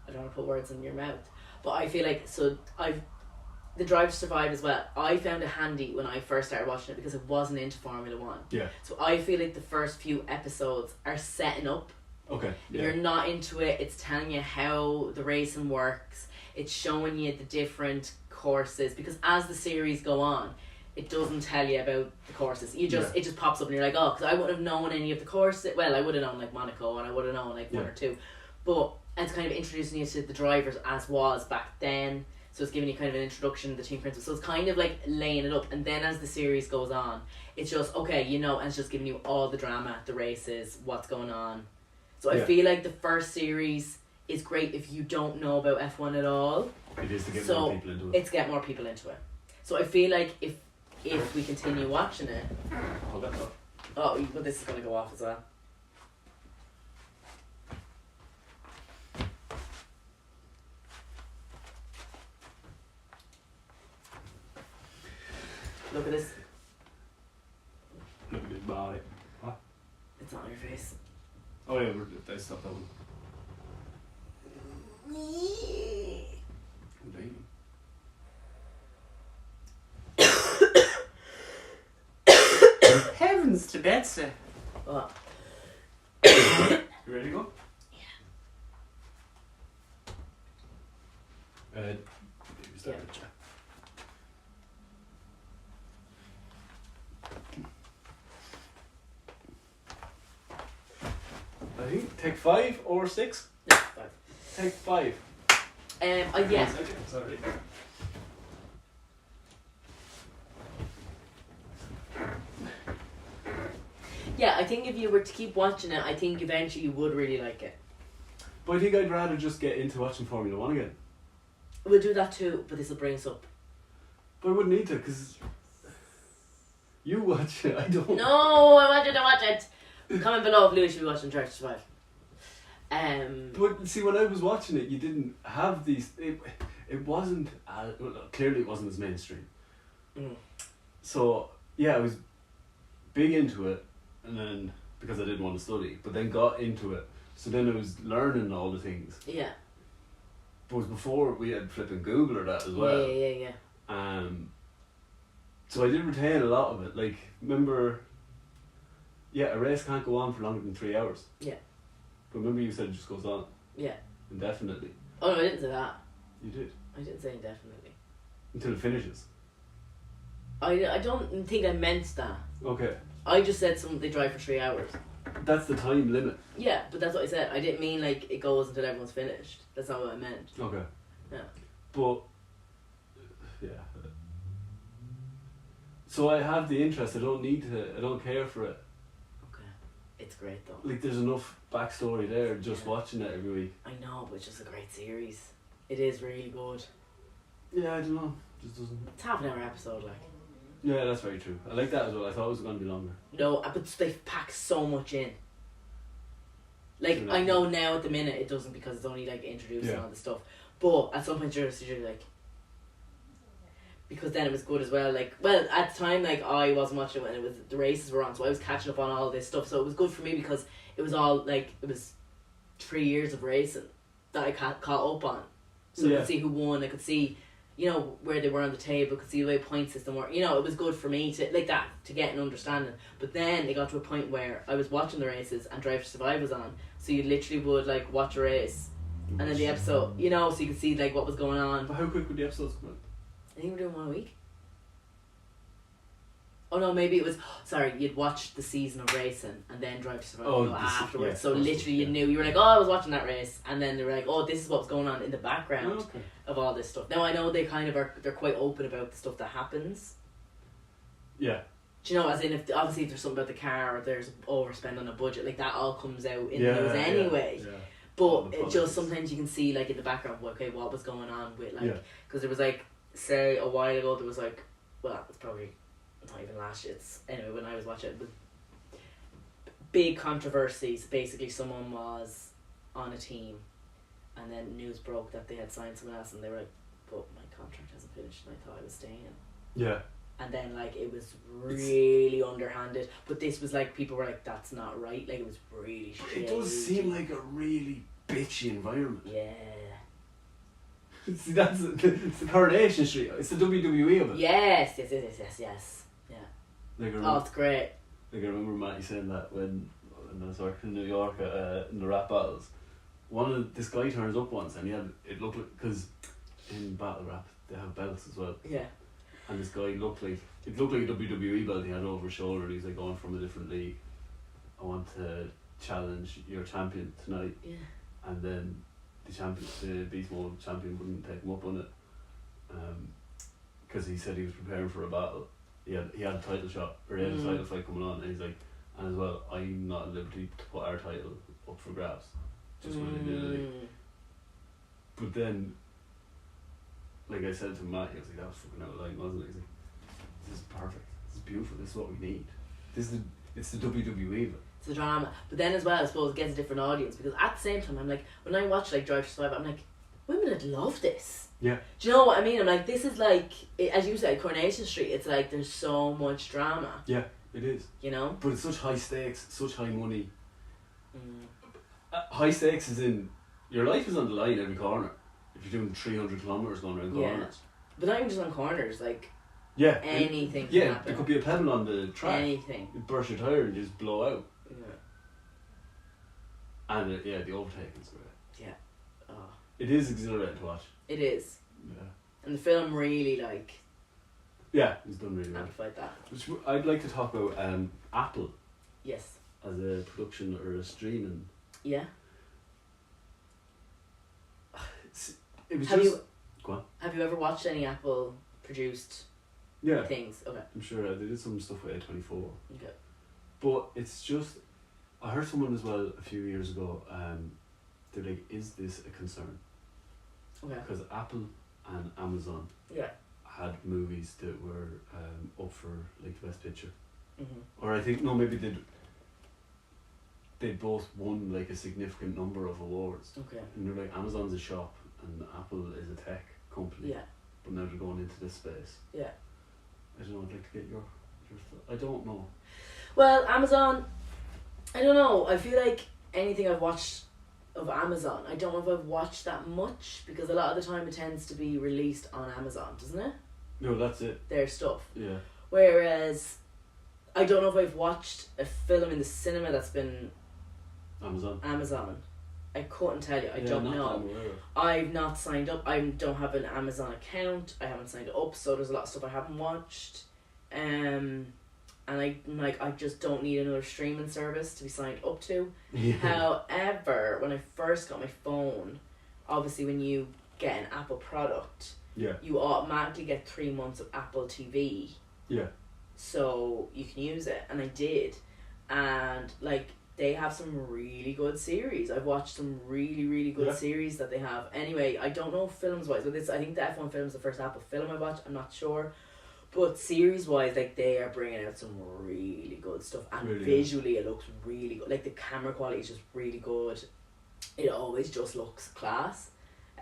Speaker 2: I don't want to put words in your mouth, but I feel like, the Drive to Survive as well, I found it handy when I first started watching it because it wasn't into Formula 1.
Speaker 1: Yeah.
Speaker 2: So I feel like the first few episodes are setting up.
Speaker 1: Okay. Yeah.
Speaker 2: You're not into it, it's telling you how the racing works, it's showing you the different courses, because as the series go on, it doesn't tell you about the courses. It just pops up and you're like, oh, because I wouldn't have known any of the courses. Well, I would have known like Monaco, and I would have known like 1 or 2, but it's kind of introducing you to the drivers as was back then. So it's giving you kind of an introduction to the team principles. So it's kind of like laying it up, and then as the series goes on, it's just okay, and it's just giving you all the drama, the races, what's going on. So I feel like the first series is great if you don't know about F1 at all.
Speaker 1: It is to get more people into it.
Speaker 2: It's get more people into it. So I feel like if we continue watching it...
Speaker 1: Hold that up.
Speaker 2: Oh, but this is going to go off as well. Look at this.
Speaker 1: Look at this body. What?
Speaker 2: It's not on your face.
Speaker 1: Oh yeah, they stopped that one. Heavens to Betsy.
Speaker 2: What?
Speaker 1: You ready to go? Yeah.
Speaker 2: Yeah.
Speaker 1: I think take 5 or 6.
Speaker 2: No, 5.
Speaker 1: Take 5.
Speaker 2: Yeah.
Speaker 1: 1 second, sorry.
Speaker 2: Yeah, I think if you were to keep watching it, I think eventually you would really like it.
Speaker 1: But I think I'd rather just get into watching Formula 1 again.
Speaker 2: We'll do that too, but this will bring us up.
Speaker 1: But I wouldn't need to, because you watch it, I don't.
Speaker 2: No, I want you to watch it. Comment below if Louis should be watching Drive to Survive.
Speaker 1: But see, when I was watching it, you didn't have these. It wasn't clearly it wasn't as mainstream. So yeah, I was big into it, and then because I didn't want to study, but then got into it. So then I was learning all the things.
Speaker 2: Yeah.
Speaker 1: But it was before we had flipping Google or that as well.
Speaker 2: Yeah.
Speaker 1: So I did retain a lot of it. Like, remember, yeah, a race can't go on for longer than 3 hours.
Speaker 2: Yeah.
Speaker 1: But remember you said it just goes on.
Speaker 2: Yeah.
Speaker 1: Indefinitely.
Speaker 2: Oh no, I didn't say that.
Speaker 1: You did.
Speaker 2: I didn't say indefinitely.
Speaker 1: Until it finishes.
Speaker 2: I don't think I meant that.
Speaker 1: Okay.
Speaker 2: I just said they drive for 3 hours.
Speaker 1: That's the time limit.
Speaker 2: Yeah, but that's what I said. I didn't mean like it goes until everyone's finished. That's not what I meant.
Speaker 1: Okay.
Speaker 2: Yeah.
Speaker 1: But, yeah. So I have the interest. I don't care for it.
Speaker 2: Okay. It's great though.
Speaker 1: Like, there's enough backstory there just watching it every week.
Speaker 2: I know, but it's just a great series. It is really good.
Speaker 1: Yeah, I don't know. Just doesn't.
Speaker 2: It's half an hour episode, like.
Speaker 1: Yeah, that's very true. I like that as well. I thought it was going to be longer.
Speaker 2: No, but they pack so much in. Like, I know now at the minute it doesn't because it's only like introduced and all this stuff. But at some point you're like, because then it was good as well. Like, well, at the time, like I wasn't watching it when the races were on, so I was catching up on all this stuff. So it was good for me because it was all like it was 3 years of racing that I caught up on. So I could see who won. I could see, you know, where they were on the table. Could see the way point system worked. You know, it was good for me to like that to get an understanding. But then it got to a point where I was watching the races and Drive to Survive was on. So you literally would like watch a race, and then the episode, you know, so you could see like what was going on.
Speaker 1: But how quick would the episodes come out?
Speaker 2: I think we're doing 1 a week. Oh no, maybe it was. Sorry, you'd watch the season of racing and then Drive to Survive afterwards.
Speaker 1: Yeah,
Speaker 2: so literally, you knew you were like, oh, I was watching that race, and then they were like, oh, this is what's going on in the background of all this stuff. Now I know they kind of are. They're quite open about the stuff that happens.
Speaker 1: Yeah.
Speaker 2: Do you know, as in if there's something about the car or there's overspend on a budget, like that all comes out in the news anyway.
Speaker 1: Yeah.
Speaker 2: But it just sometimes you can see like in the background, okay, what was going on with like because there was like say a while ago there was like it's probably not even last year. It's anyway when I was watching it, big controversies. Basically, someone was on a team, and then news broke that they had signed someone else, and they were like, "But my contract hasn't finished, and I thought I was staying."
Speaker 1: Yeah.
Speaker 2: And then like it was really underhanded, but this was like people were like, "That's not right." Like it was really.
Speaker 1: It does seem like a really bitchy environment.
Speaker 2: Yeah.
Speaker 1: See, it's the Coronation Street. It's the WWE of it.
Speaker 2: Yes. Yeah.
Speaker 1: Like
Speaker 2: It's great.
Speaker 1: Like I remember Matty saying that when I was working in New York in the rap battles. This guy turns up once and it looked like, because in battle rap they have belts as well.
Speaker 2: Yeah.
Speaker 1: And this guy looked like a WWE belt he had over his shoulder. He's like going from a different league. I want to challenge your champion tonight.
Speaker 2: Yeah.
Speaker 1: And then the Beast Mode champion wouldn't take him up on it, because he said he was preparing for a battle. He had a title shot or he had a title fight coming on, and he's like, and as well, I'm not at liberty to put our title up for grabs, just willy-nilly. But then, like I said to Matt, he was like, that was fucking out of line, wasn't it? He's like, this is perfect, this is beautiful, this is what we need. It's the WWE.
Speaker 2: It's the drama, but then as well, I suppose it gets a different audience because at the same time, I'm like, when I watch like Drive to Survive, I'm like, women would love this.
Speaker 1: Yeah.
Speaker 2: Do you know what I mean? I'm like, this is like, as you said, Coronation Street. It's like there's so much drama.
Speaker 1: Yeah, it is.
Speaker 2: You know.
Speaker 1: But it's such high stakes, such high money. High stakes is in your life is on the line every corner. If you're doing 300 kilometers going around corners.
Speaker 2: But not even just on corners, like
Speaker 1: Yeah.
Speaker 2: Anything can
Speaker 1: Yeah,
Speaker 2: happen.
Speaker 1: there could be a pebble on the track.
Speaker 2: Anything.
Speaker 1: You burst your tyre and just blow out.
Speaker 2: Yeah.
Speaker 1: And the overtaking's great.
Speaker 2: Yeah. Oh.
Speaker 1: It is exhilarating to watch.
Speaker 2: It is.
Speaker 1: Yeah.
Speaker 2: And the film really
Speaker 1: Yeah, it's done really well.
Speaker 2: amplified that.
Speaker 1: Which I'd like to talk about Apple
Speaker 2: Yes.
Speaker 1: as a production or a streaming.
Speaker 2: Yeah.
Speaker 1: It was
Speaker 2: Have
Speaker 1: just.
Speaker 2: you
Speaker 1: Go on.
Speaker 2: have you ever watched any Apple produced
Speaker 1: Yeah,
Speaker 2: things? Okay.
Speaker 1: I'm sure they did some stuff with A24.
Speaker 2: Okay.
Speaker 1: But it's just. I heard someone as well a few years ago, they're like, is this a concern?
Speaker 2: Okay.
Speaker 1: Because Apple and Amazon
Speaker 2: Yeah.
Speaker 1: had movies that were up for like the best picture.
Speaker 2: Mhm.
Speaker 1: Or I think, no, maybe they both won like a significant number of awards.
Speaker 2: Okay.
Speaker 1: And they're like, Amazon's a shop and Apple is a tech company.
Speaker 2: Yeah.
Speaker 1: But now they're going into this space.
Speaker 2: Yeah.
Speaker 1: I don't know, I'd like to get your I don't know.
Speaker 2: Well, Amazon, I don't know. I feel like anything I've watched of Amazon, I don't know if I've watched that much because a lot of the time it tends to be released on Amazon, doesn't it?
Speaker 1: No, that's it.
Speaker 2: Their stuff.
Speaker 1: Yeah.
Speaker 2: Whereas, I don't know if I've watched a film in the cinema that's been Amazon. I couldn't tell you. I don't know.
Speaker 1: That I'm aware of.
Speaker 2: I've not signed up. I don't have an Amazon account. I haven't signed up, so there's a lot of stuff I haven't watched. And I just don't need another streaming service to be signed up to.
Speaker 1: Yeah.
Speaker 2: However, when I first got my phone, obviously when you get an Apple product,
Speaker 1: Yeah.
Speaker 2: you automatically get 3 months of Apple TV.
Speaker 1: Yeah.
Speaker 2: So you can use it, and I did, and like they have some really good series. I've watched some really good series that they have. Anyway, I don't know films wise, but I think the F1 film is the first Apple film I watched. I'm not sure, but series wise, like they are bringing out some really good stuff, and
Speaker 1: really
Speaker 2: visually it looks really good. Like the camera quality is just really good. It always just looks class.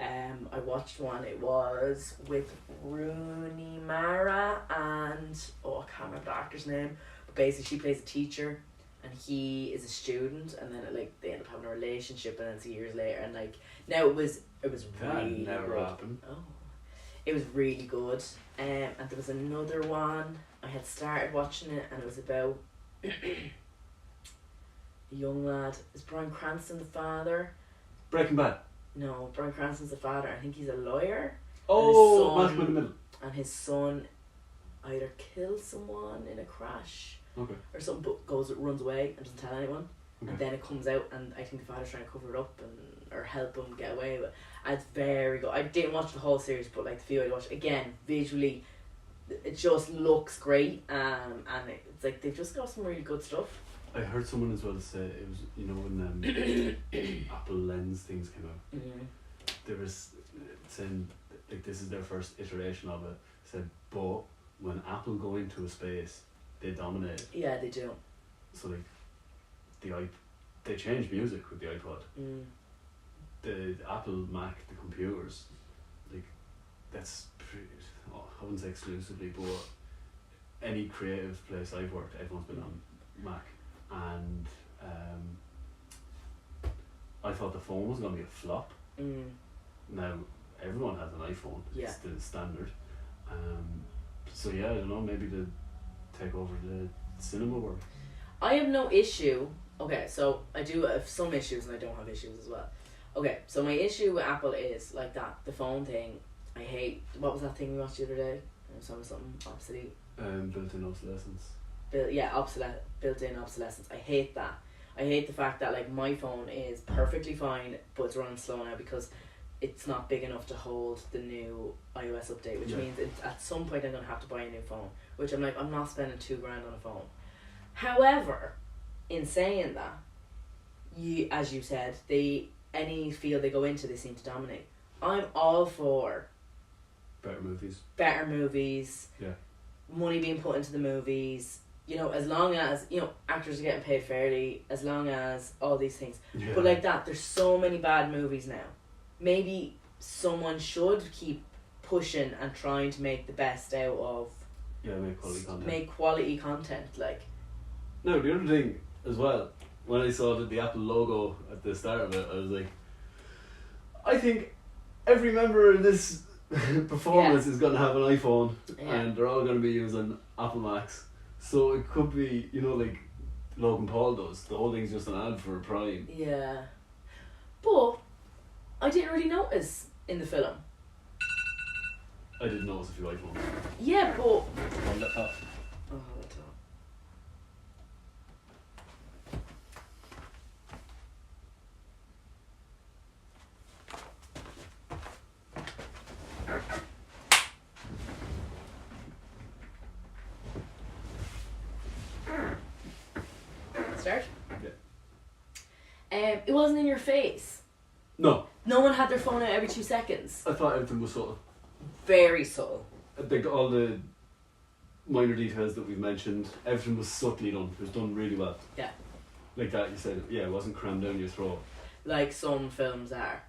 Speaker 2: I watched one. It was with Rooney Mara and I can't remember the actor's name, but basically she plays a teacher and he is a student, and then they end up having a relationship, and then it's years later, and now it was
Speaker 1: That
Speaker 2: really
Speaker 1: never
Speaker 2: good.
Speaker 1: happened.
Speaker 2: Oh, it was really good. And there was another one I had started watching it, and it was about a young lad. Is Bryan Cranston the father?
Speaker 1: Breaking Bad.
Speaker 2: No, Bryan Cranston's the father. I think he's a lawyer.
Speaker 1: Oh,
Speaker 2: son-
Speaker 1: Malcolm in the Middle.
Speaker 2: And his son either kills someone in a crash
Speaker 1: Okay.
Speaker 2: or something, but runs away and doesn't tell anyone.
Speaker 1: Okay.
Speaker 2: And then it comes out, and I think the father's trying to cover it up or help him get away. But it's very good. I didn't watch the whole series, but the few I watched, again, visually, it just looks great. And it's like they've just got some really good stuff.
Speaker 1: I heard someone as well say it was, when Apple Lens things came out.
Speaker 2: Mm-hmm.
Speaker 1: They were saying this is their first iteration of it. Said, but when Apple go into a space, they dominate it.
Speaker 2: Yeah, they do.
Speaker 1: So they changed music with the iPod.
Speaker 2: Mm.
Speaker 1: The Apple Mac, the computers, that's pretty, I wouldn't say exclusively, but any creative place I've worked, everyone's been on Mac. And I thought the phone was going to be a flop.
Speaker 2: Mm.
Speaker 1: Now everyone has an iPhone.
Speaker 2: Yeah.
Speaker 1: It's the standard. So yeah, I don't know, maybe to take over the cinema world.
Speaker 2: I have no issue. Okay, so I do have some issues and I don't have issues as well. Okay, so my issue with Apple is the phone thing. I hate, what was that thing we watched the other day? Something obsolete.
Speaker 1: Built-in obsolescence.
Speaker 2: Built-in obsolescence. I hate that. I hate the fact that my phone is perfectly fine, but it's running slow now because it's not big enough to hold the new iOS update, which means at some point I'm going to have to buy a new phone, which I'm not spending $2,000 on a phone. However, in saying that, as you said, any field they go into, they seem to dominate. I'm all for
Speaker 1: Better
Speaker 2: movies,
Speaker 1: yeah,
Speaker 2: money being put into the movies, as long as actors are getting paid fairly, as long as all these things.
Speaker 1: yeah.
Speaker 2: But there's so many bad movies now. Maybe someone should keep pushing and trying to make the best out of
Speaker 1: make quality content. No, the other thing as well, when I saw the Apple logo at the start of it, I was like, I think every member in this Performance is going to have an iPhone,
Speaker 2: Yeah.
Speaker 1: and they're all going to be using Apple Macs. So it could be, you know, like Logan Paul does. The whole thing's just an ad for Prime.
Speaker 2: Yeah. But I didn't really notice in the film.
Speaker 1: I didn't notice a few iPhones.
Speaker 2: Yeah, but...
Speaker 1: Oh, laptop.
Speaker 2: Oh, laptop. Start?
Speaker 1: Yeah.
Speaker 2: It wasn't in your face.
Speaker 1: No,
Speaker 2: No one had their phone out every 2 seconds.
Speaker 1: I thought everything was subtle.
Speaker 2: Very subtle.
Speaker 1: Like all the minor details that we've mentioned, everything was subtly done. It was done really well.
Speaker 2: Yeah.
Speaker 1: Like that, you said, yeah, it wasn't crammed down your throat.
Speaker 2: Like some films are.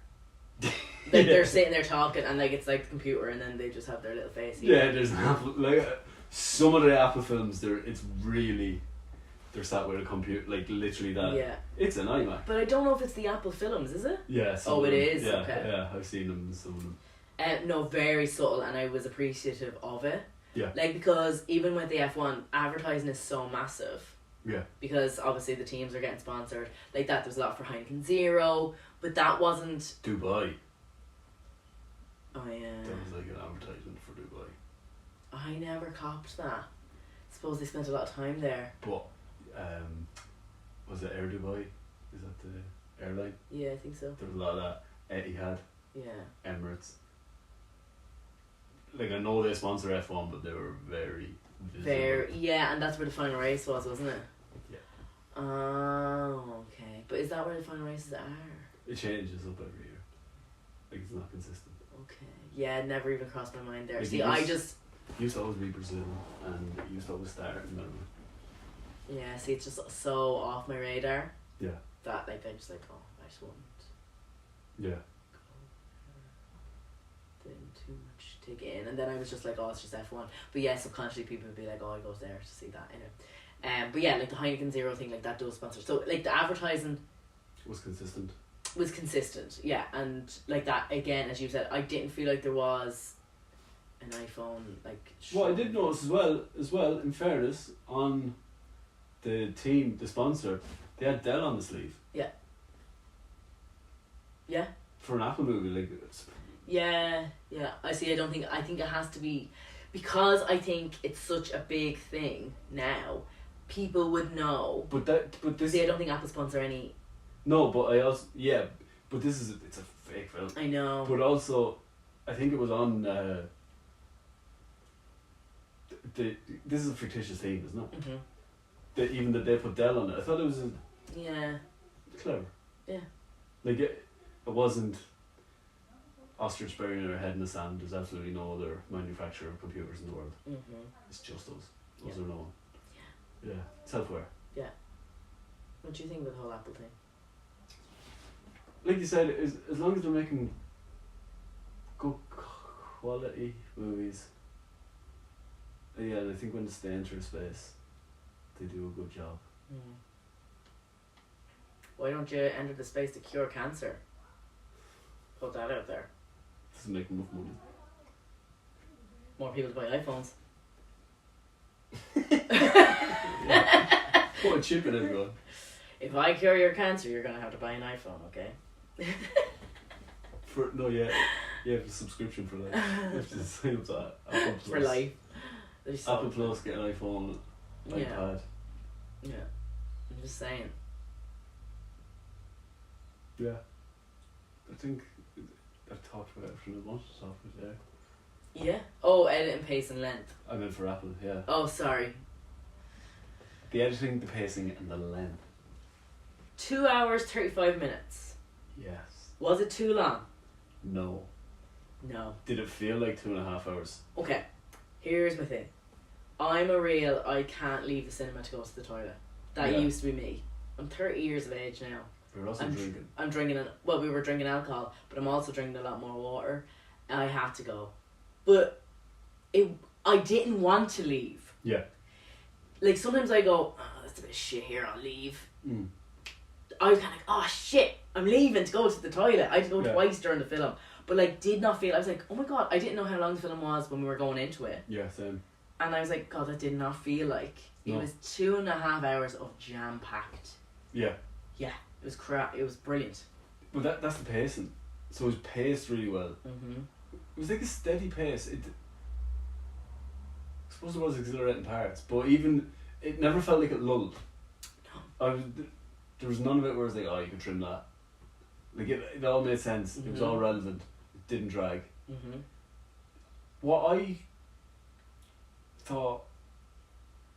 Speaker 2: Like they're sitting there talking and like it's like the computer and then they just have their little face.
Speaker 1: Yeah, there's an Apple, like some of the Apple films, it's really, they're sat with a computer, like literally that.
Speaker 2: Yeah.
Speaker 1: It's an iMac.
Speaker 2: But I don't know if it's the Apple films, is it?
Speaker 1: Yeah.
Speaker 2: Oh, it is?
Speaker 1: Yeah,
Speaker 2: Okay.
Speaker 1: yeah, I've seen them, some of them.
Speaker 2: No, very subtle, and I was appreciative of it.
Speaker 1: Yeah.
Speaker 2: Like, because even with the F1, advertising is so massive.
Speaker 1: Yeah.
Speaker 2: Because obviously the teams are getting sponsored. Like that, there's a lot for Heineken Zero, but that wasn't...
Speaker 1: Dubai.
Speaker 2: Oh, yeah.
Speaker 1: That was like an advertisement for Dubai.
Speaker 2: I never copped that. Suppose they spent a lot of time there.
Speaker 1: But, was it Air Dubai? Is that the airline?
Speaker 2: Yeah, I think so.
Speaker 1: There was a lot of that. Etihad,
Speaker 2: Yeah.
Speaker 1: Emirates. Like, I know they sponsor F1, but they were very visible.
Speaker 2: Very, yeah, and that's where the final race was, wasn't it?
Speaker 1: Yeah.
Speaker 2: Oh, okay. But is that where the final races are?
Speaker 1: It changes up every year. Like, it's not consistent.
Speaker 2: Okay. Yeah, it never even crossed my mind there.
Speaker 1: Like,
Speaker 2: See,
Speaker 1: it
Speaker 2: I
Speaker 1: used-
Speaker 2: just...
Speaker 1: It used to always be Brazil, and it used to always start in Melbourne.
Speaker 2: Yeah, see, it's just so off my radar.
Speaker 1: Yeah.
Speaker 2: That, like, I'm just like, oh, I just wouldn't
Speaker 1: Yeah.
Speaker 2: didn't too much take it in. And then I was just like, oh, it's just F1. But yeah, subconsciously people would be like, oh, I go there to see that, anyway. But yeah, like the Heineken Zero thing, like that does sponsor. So, like, the advertising
Speaker 1: It was consistent.
Speaker 2: was consistent, yeah. And, like, that, again, as you said, I didn't feel like there was an iPhone, like...
Speaker 1: What I did notice as well, in fairness, on the team, the sponsor, they had Dell on the sleeve.
Speaker 2: Yeah. Yeah?
Speaker 1: For an Apple movie, like...
Speaker 2: Yeah. I think it has to be... Because I think it's such a big thing now, people would know.
Speaker 1: But this...
Speaker 2: See, I don't think Apple sponsor any...
Speaker 1: No, but I also... Yeah, but it's a fake film.
Speaker 2: I know.
Speaker 1: But also, I think it was on... this is a fictitious thing, isn't it?
Speaker 2: Mm-hmm.
Speaker 1: Even that they put Dell on it. I thought it was
Speaker 2: Yeah.
Speaker 1: clever.
Speaker 2: Yeah.
Speaker 1: Like, it wasn't ostrich burying their head in the sand. There's absolutely no other manufacturer of computers in the world.
Speaker 2: Mm-hmm.
Speaker 1: It's just us. Us
Speaker 2: Yeah.
Speaker 1: are no one. Yeah. Self-aware.
Speaker 2: What do you think of the whole Apple thing?
Speaker 1: Like you said, as long as they're making good quality movies, yeah, I think when they enter space, they do a good job.
Speaker 2: Mm. Why don't you enter the space to cure cancer? Put that out there.
Speaker 1: Doesn't make enough money.
Speaker 2: More people to buy iPhones.
Speaker 1: Put a chip in everyone.
Speaker 2: If I cure your cancer, you're gonna have to buy an iPhone, okay?
Speaker 1: You have a subscription for that. You have to sign up to Apple Plus.
Speaker 2: For life. There's so-
Speaker 1: Apple Plus, get an iPhone,
Speaker 2: Yeah.
Speaker 1: iPad.
Speaker 2: Yeah. I'm just saying.
Speaker 1: Yeah. I think I've talked about it from the most stuff there.
Speaker 2: Yeah. Oh, edit and pace and length.
Speaker 1: I meant for Apple, yeah.
Speaker 2: Oh, sorry.
Speaker 1: The editing, the pacing, and the length.
Speaker 2: 2 hours, 35 minutes.
Speaker 1: Yes.
Speaker 2: Was it too long?
Speaker 1: No.
Speaker 2: No.
Speaker 1: Did it feel like 2.5 hours?
Speaker 2: Okay. Here's my thing. I can't leave the cinema to go to the toilet. That
Speaker 1: Yeah.
Speaker 2: used to be me. I'm 30 years of age now.
Speaker 1: We're also drinking.
Speaker 2: I'm drinking, we were drinking alcohol, but I'm also drinking a lot more water. And I had to go. But I didn't want to leave.
Speaker 1: Yeah.
Speaker 2: Like, sometimes I go, oh, that's a bit of shit here, I'll leave. I was kind of like, oh shit, I'm leaving to go to the toilet. I had to go
Speaker 1: Yeah.
Speaker 2: twice during the film. but like did not feel. I was like, oh my god, I didn't know how long the film was when we were going into it,
Speaker 1: Yeah, same.
Speaker 2: and I was like, God, that did not feel like it
Speaker 1: No.
Speaker 2: was 2.5 hours of jam packed.
Speaker 1: Yeah.
Speaker 2: Yeah, it was crap. It was brilliant.
Speaker 1: But that's the pacing. So it was paced really well.
Speaker 2: Mhm.
Speaker 1: It was like a steady pace. I suppose there was exhilarating parts, but even it never felt like it lulled. There was none of it where I was like, oh, you can trim that. Like it all made sense. It was all relevant. It didn't drag.
Speaker 2: Mhm.
Speaker 1: What I thought,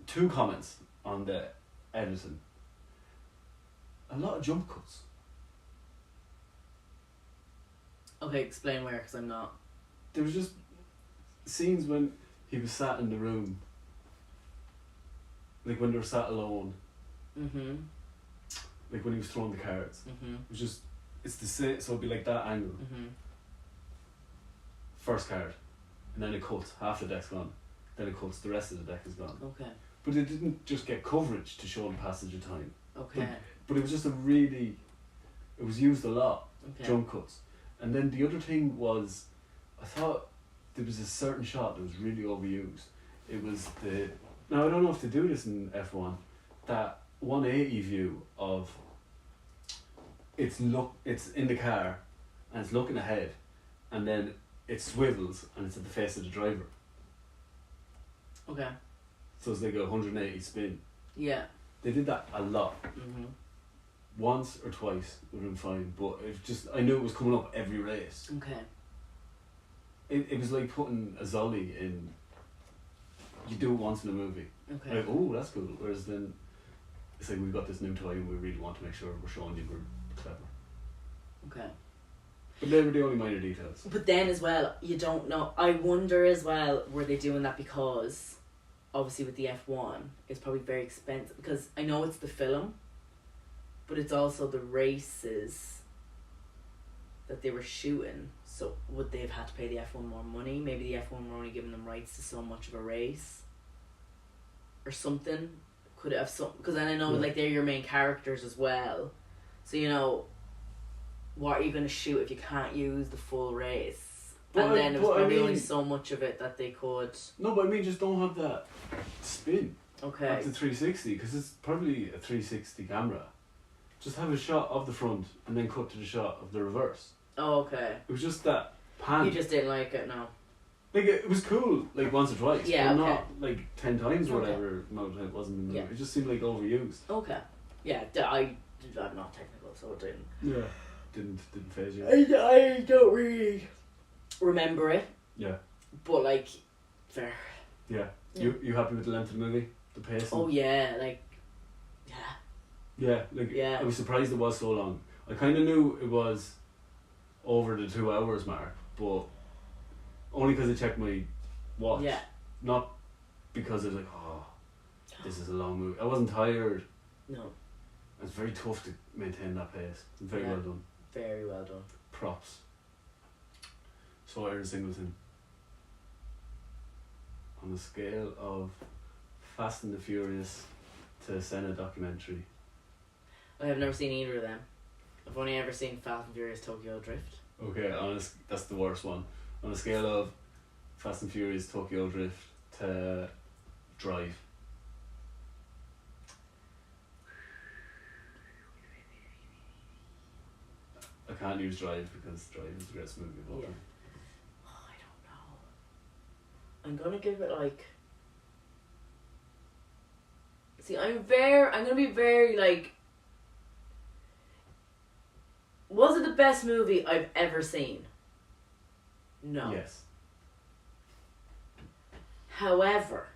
Speaker 1: 2 comments on the editing. A lot of jump cuts.
Speaker 2: Okay, explain where, because I'm not.
Speaker 1: There was just scenes when he was sat in the room, like when they were sat alone,
Speaker 2: Mhm.
Speaker 1: like when he was throwing the cards.
Speaker 2: Mhm.
Speaker 1: It was just, it's the same, so it'd be like that angle.
Speaker 2: Mhm.
Speaker 1: First card, and then it cuts, half the deck's gone. Then it cuts, the rest of the deck is gone.
Speaker 2: Okay.
Speaker 1: But it didn't just get coverage to show the passage of time.
Speaker 2: Okay.
Speaker 1: But it was just it was used a lot,
Speaker 2: Okay.
Speaker 1: jump cuts. And then the other thing was, I thought there was a certain shot that was really overused. It was now I don't know if they do this in F1, that 180 view of, it's in the car, and it's looking ahead, and then it swivels, and it's at the face of the driver.
Speaker 2: Okay.
Speaker 1: So it's like a 180 spin.
Speaker 2: Yeah.
Speaker 1: They did that a lot.
Speaker 2: Mhm.
Speaker 1: Once or twice would have been fine, but I knew it was coming up every race.
Speaker 2: Okay.
Speaker 1: It was like putting a Zolly in, you do it once in a movie.
Speaker 2: Okay.
Speaker 1: Like, oh, that's cool. Whereas then, it's like, we've got this new toy and we really want to make sure we're showing you we're clever.
Speaker 2: Okay.
Speaker 1: But they were the only minor details.
Speaker 2: But then as well, you don't know. I wonder as well, were they doing that because, obviously with the F1, it's probably very expensive. Because I know it's the film, but it's also the races that they were shooting. So would they have had to pay the F1 more money? Maybe the F1 were only giving them rights to so much of a race, or something. Could it have some? Because then I know like they're your main characters as well. So you know, what are you going to shoot if you can't use the full race? And then there was probably only so much of it that they could.
Speaker 1: No, but I mean, just don't have that spin.
Speaker 2: Okay.
Speaker 1: At the 360, because it's probably a 360 camera. Just have a shot of the front and then cut to the shot of the reverse.
Speaker 2: Oh, okay.
Speaker 1: It was just that pan.
Speaker 2: You just didn't like it, no.
Speaker 1: Like, it was cool, like, once or twice.
Speaker 2: Yeah,
Speaker 1: but
Speaker 2: okay.
Speaker 1: not, like, 10 times or
Speaker 2: Okay.
Speaker 1: whatever amount of time it wasn't in the movie.
Speaker 2: Yeah.
Speaker 1: It just seemed, like, overused.
Speaker 2: Okay. Yeah, I'm not technical, so it didn't.
Speaker 1: Yeah. Didn't phase you.
Speaker 2: I don't really remember it.
Speaker 1: Yeah.
Speaker 2: But, like, fair.
Speaker 1: Yeah.
Speaker 2: Yeah.
Speaker 1: You happy with the length of the movie? The pacing?
Speaker 2: Oh, yeah, like, yeah.
Speaker 1: Yeah, like,
Speaker 2: Yeah.
Speaker 1: I was surprised it was so long. I kind of knew it was over the 2 hours mark, but only because I checked my watch.
Speaker 2: Yeah.
Speaker 1: Not because I was like, oh, this is a long movie. I wasn't tired.
Speaker 2: No,
Speaker 1: It's very tough to maintain that pace. Very
Speaker 2: Yeah.
Speaker 1: well done.
Speaker 2: very well done.
Speaker 1: Props. So Aaron Singleton. On a scale of Fast and the Furious to Senna documentary.
Speaker 2: I have never seen either of them. I've only ever seen Fast and Furious Tokyo Drift.
Speaker 1: Okay, that's the worst one. On a scale of Fast and Furious Tokyo Drift to Drive. I can't use Drive because Drive is the greatest movie of all
Speaker 2: Yeah.
Speaker 1: time.
Speaker 2: Oh, I don't know. I'm gonna give it like. See, I'm gonna be very like. Was it the best movie I've ever seen? No.
Speaker 1: Yes.
Speaker 2: However,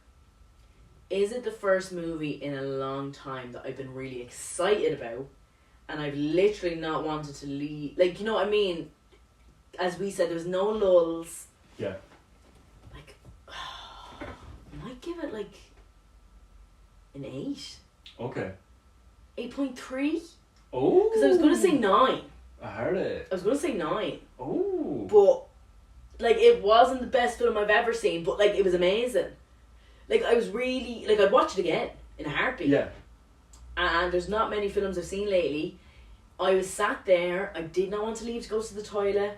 Speaker 2: is it the first movie in a long time that I've been really excited about, and I've literally not wanted to leave? Like, you know what I mean? As we said, there was no lulls.
Speaker 1: Yeah.
Speaker 2: Like, I might give it like an 8.
Speaker 1: Okay.
Speaker 2: 8.3?
Speaker 1: Oh.
Speaker 2: Because I was going to say 9.
Speaker 1: I heard it.
Speaker 2: I was going to say 9.
Speaker 1: Oh.
Speaker 2: But, like, it wasn't the best film I've ever seen, but, like, it was amazing. Like, I was really, like, I'd watch it again in a heartbeat.
Speaker 1: Yeah.
Speaker 2: And there's not many films I've seen lately. I was sat there, I did not want to leave to go to the toilet.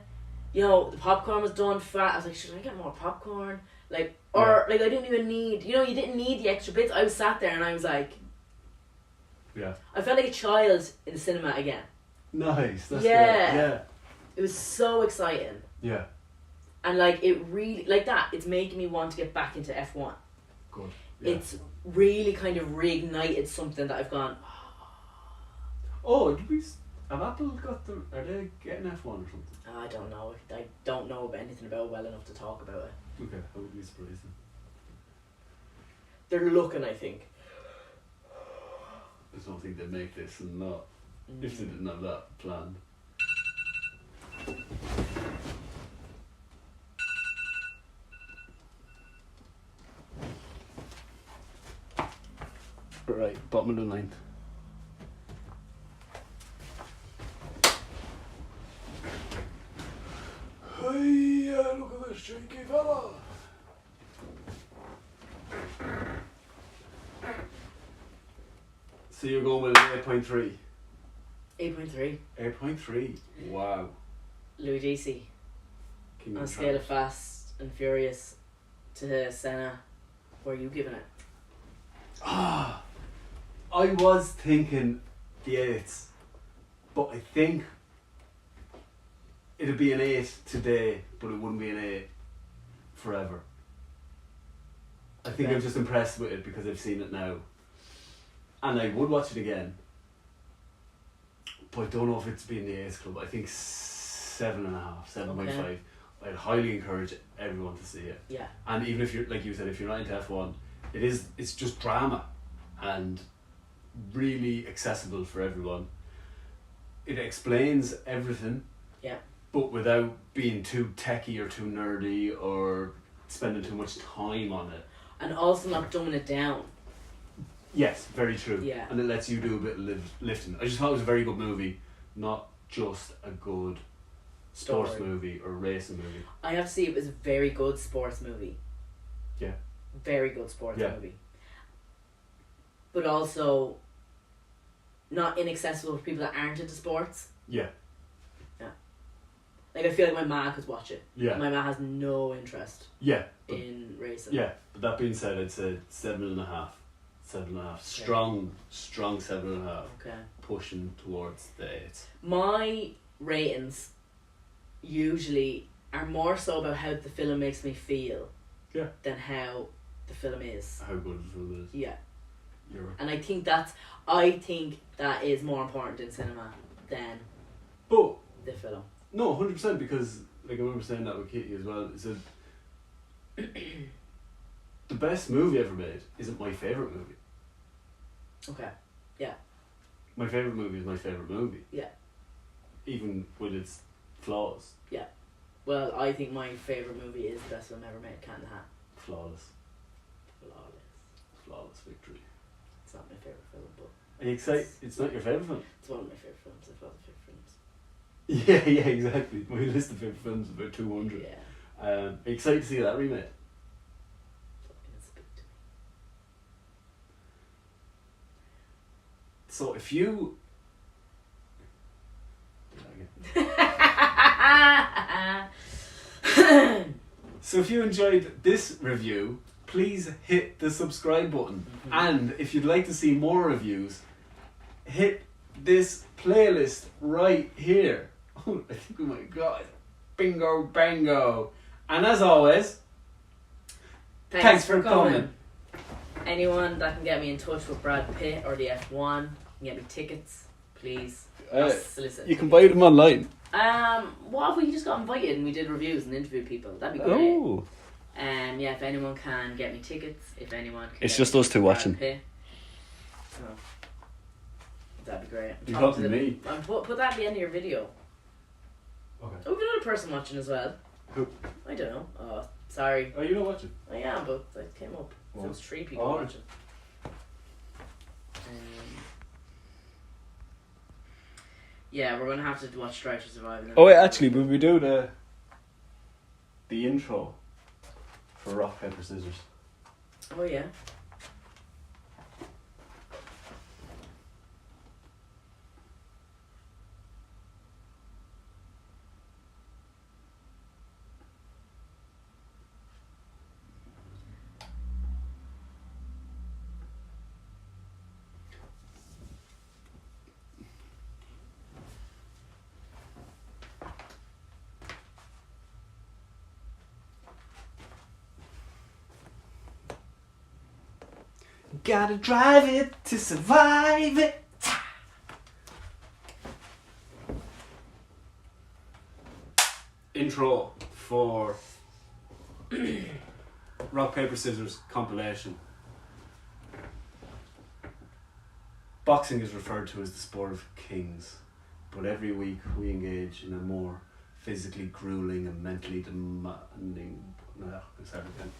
Speaker 2: you know, the popcorn was done fat. I was like, should I get more popcorn? Like, or like I didn't even need, you know, you didn't need the extra bits. I was sat there and I was like,
Speaker 1: yeah.
Speaker 2: I felt like a child in the cinema again.
Speaker 1: Nice. That's
Speaker 2: Yeah.
Speaker 1: great. Yeah.
Speaker 2: It was so exciting.
Speaker 1: Yeah.
Speaker 2: And like it really, like that, it's making me want to get back into F1.
Speaker 1: Good. Yeah.
Speaker 2: It's really kind of reignited something that I've gone,
Speaker 1: oh, did we? Have Apple got the? Are they getting F1 or something?
Speaker 2: I don't know. I don't know anything about it well enough to talk about it.
Speaker 1: Okay, I would be surprised.
Speaker 2: They're looking, I think.
Speaker 1: I don't think they make this and not if they didn't have that planned. Right, bottom of the ninth. Hey, look at this cheeky fella. So you're going with 8.3?
Speaker 2: 8.3.
Speaker 1: 8.3. Wow.
Speaker 2: Louis DC.
Speaker 1: King
Speaker 2: On a
Speaker 1: of
Speaker 2: scale of
Speaker 1: Tracks.
Speaker 2: Fast and Furious to Senna, where are you giving it?
Speaker 1: Ah, I was thinking the 8s, but I think it'd be an 8 today, but it wouldn't be an 8 forever. I think
Speaker 2: Okay.
Speaker 1: I'm just impressed with it because I've seen it now. And I would watch it again. But I don't know if it's been the 8th club. I think 7.5, 7.5.
Speaker 2: Okay.
Speaker 1: I'd highly encourage everyone to see it.
Speaker 2: Yeah.
Speaker 1: And even if you're, like you said, if you're not into F1, it's just drama and really accessible for everyone. It explains everything.
Speaker 2: Yeah.
Speaker 1: But without being too techy or too nerdy or spending too much time on it.
Speaker 2: And also not dumbing it down.
Speaker 1: Yes, very true.
Speaker 2: Yeah.
Speaker 1: And it lets you do a bit of lifting. I just thought it was a very good movie, not just a good sports
Speaker 2: Story.
Speaker 1: movie or racing movie.
Speaker 2: I have to say it was a very good sports movie.
Speaker 1: Yeah.
Speaker 2: Very good sports
Speaker 1: Yeah.
Speaker 2: movie. But also not inaccessible for people that aren't into sports.
Speaker 1: Yeah.
Speaker 2: Like I feel like my ma could watch it.
Speaker 1: Yeah.
Speaker 2: My ma has no interest
Speaker 1: Yeah. But,
Speaker 2: in racing.
Speaker 1: yeah. But that being said, I'd say 7.5. 7.5. Strong 7.5.
Speaker 2: Okay.
Speaker 1: Pushing towards the 8.
Speaker 2: My ratings usually are more so about how the film makes me feel.
Speaker 1: Yeah.
Speaker 2: Than how the film is.
Speaker 1: How good the film is.
Speaker 2: Yeah.
Speaker 1: You're right.
Speaker 2: And I think that is more important in cinema than
Speaker 1: But
Speaker 2: the film.
Speaker 1: no, 100%, because like I remember saying that with Kitty as well. It said the best movie ever made isn't my favourite movie.
Speaker 2: Okay.
Speaker 1: My favourite movie is my favourite movie.
Speaker 2: Yeah.
Speaker 1: Even with its flaws.
Speaker 2: Well, I think my favourite movie is the best film ever made, Cat in the Hat.
Speaker 1: Flawless.
Speaker 2: Flawless.
Speaker 1: Flawless victory.
Speaker 2: It's not my favourite film, but
Speaker 1: Are you excited? It's not your favourite film?
Speaker 2: it's one of my favourite films. I've got the favourite films.
Speaker 1: Yeah, exactly. My list of favourite films is about 200.
Speaker 2: Yeah.
Speaker 1: Are you excited to see that remake?
Speaker 2: It's a bit to
Speaker 1: So if you...
Speaker 2: me.
Speaker 1: So if you enjoyed this review, please hit the subscribe button. And if you'd like to see more reviews, hit this playlist right here. Oh, I think we might got it. Bingo bango. And as always, thanks for coming.
Speaker 2: Anyone that can get me in touch with Brad Pitt or the F1 can get me tickets, please. Solicit.
Speaker 1: You can buy them online.
Speaker 2: What if we just got invited and we did reviews and interviewed people? That'd be great.
Speaker 1: Oh.
Speaker 2: Yeah, if anyone can get me tickets, if anyone can
Speaker 1: It's
Speaker 2: get
Speaker 1: just
Speaker 2: me
Speaker 1: us two
Speaker 2: Brad
Speaker 1: watching.
Speaker 2: Pitt, that'd be great.
Speaker 1: You're talking to me.
Speaker 2: Put that at the end of your video.
Speaker 1: Okay.
Speaker 2: Oh, we've another person watching as well.
Speaker 1: Who?
Speaker 2: I don't know. Oh, sorry.
Speaker 1: Oh, you're not watching?
Speaker 2: I am, but it came up.
Speaker 1: What?
Speaker 2: There was 3 people
Speaker 1: Oh.
Speaker 2: watching. Yeah, we're gonna have to watch Drive to Survive. And then
Speaker 1: Oh wait, actually, will we do the intro for Rock, Paper, Scissors?
Speaker 2: Oh yeah.
Speaker 1: gotta drive it to survive it. Intro for Rock, Paper, Scissors compilation. Boxing is referred to as the sport of kings, but every week we engage in a more physically grueling and mentally demanding... No, let's start again.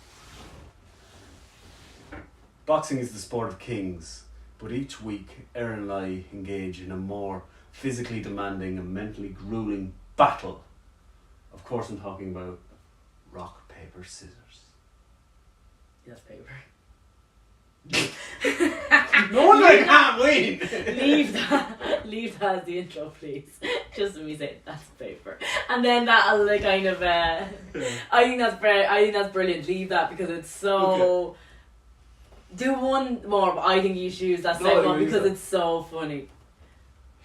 Speaker 1: Boxing is the sport of kings, but each week Erin and I engage in a more physically demanding and mentally grueling battle. Of course I'm talking about rock, paper, scissors.
Speaker 2: Yes, paper.
Speaker 1: No wonder I can't win!
Speaker 2: Leave that as the intro, please. Just let me say that's paper, and then that'll kind of. I think that's brilliant. Leave that because it's so. Okay. Do one more, but I think you should use that second one because it's so funny.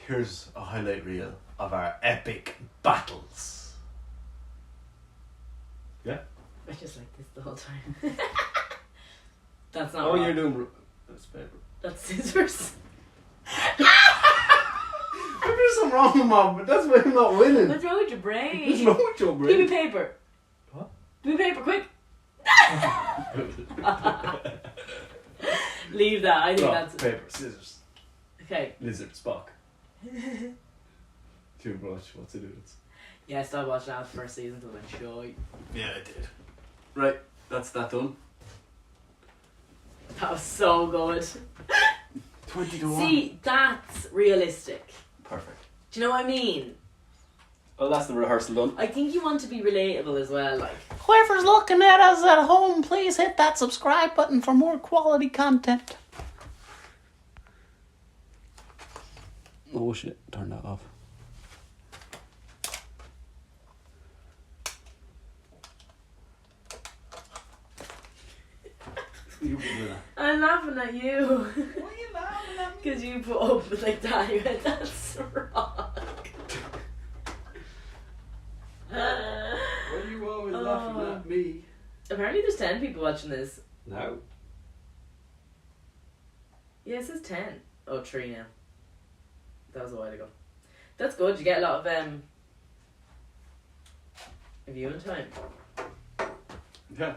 Speaker 1: Here's a highlight reel of our epic battles. Yeah?
Speaker 2: I just like this the whole time. That's not
Speaker 1: Oh,
Speaker 2: rock.
Speaker 1: you're doing... That's paper.
Speaker 2: That's scissors.
Speaker 1: There's something wrong with Mom, but that's why I'm not winning.
Speaker 2: What's wrong with your brain?
Speaker 1: What's wrong with your brain?
Speaker 2: Give me paper.
Speaker 1: What?
Speaker 2: Give me paper, quick. Leave that. I think
Speaker 1: rock,
Speaker 2: that's...
Speaker 1: paper, scissors.
Speaker 2: Okay.
Speaker 1: Lizard, Spock. Toothbrush, what's it do?
Speaker 2: Yeah, stop watching that first season until I'm shy.
Speaker 1: Yeah, I did. Right, that's that done.
Speaker 2: That was so good.
Speaker 1: 20-1.
Speaker 2: See, that's realistic.
Speaker 1: Perfect.
Speaker 2: Do you know what I mean?
Speaker 1: Oh, that's the rehearsal done.
Speaker 2: I think you want to be relatable as well, like.
Speaker 3: Whoever's looking at us at home, please hit that subscribe button for more quality content.
Speaker 1: Oh shit, turn that off.
Speaker 2: I'm laughing at you.
Speaker 3: Why are you laughing at me?
Speaker 2: Because you put up with like that. You went, that's wrong.
Speaker 1: Why are you always laughing at me?
Speaker 2: Apparently there's 10 people watching this.
Speaker 1: No.
Speaker 2: Yeah, it says 10. Oh, 3 now. That was a while ago. That's good. You get a lot of viewing time.
Speaker 1: Yeah.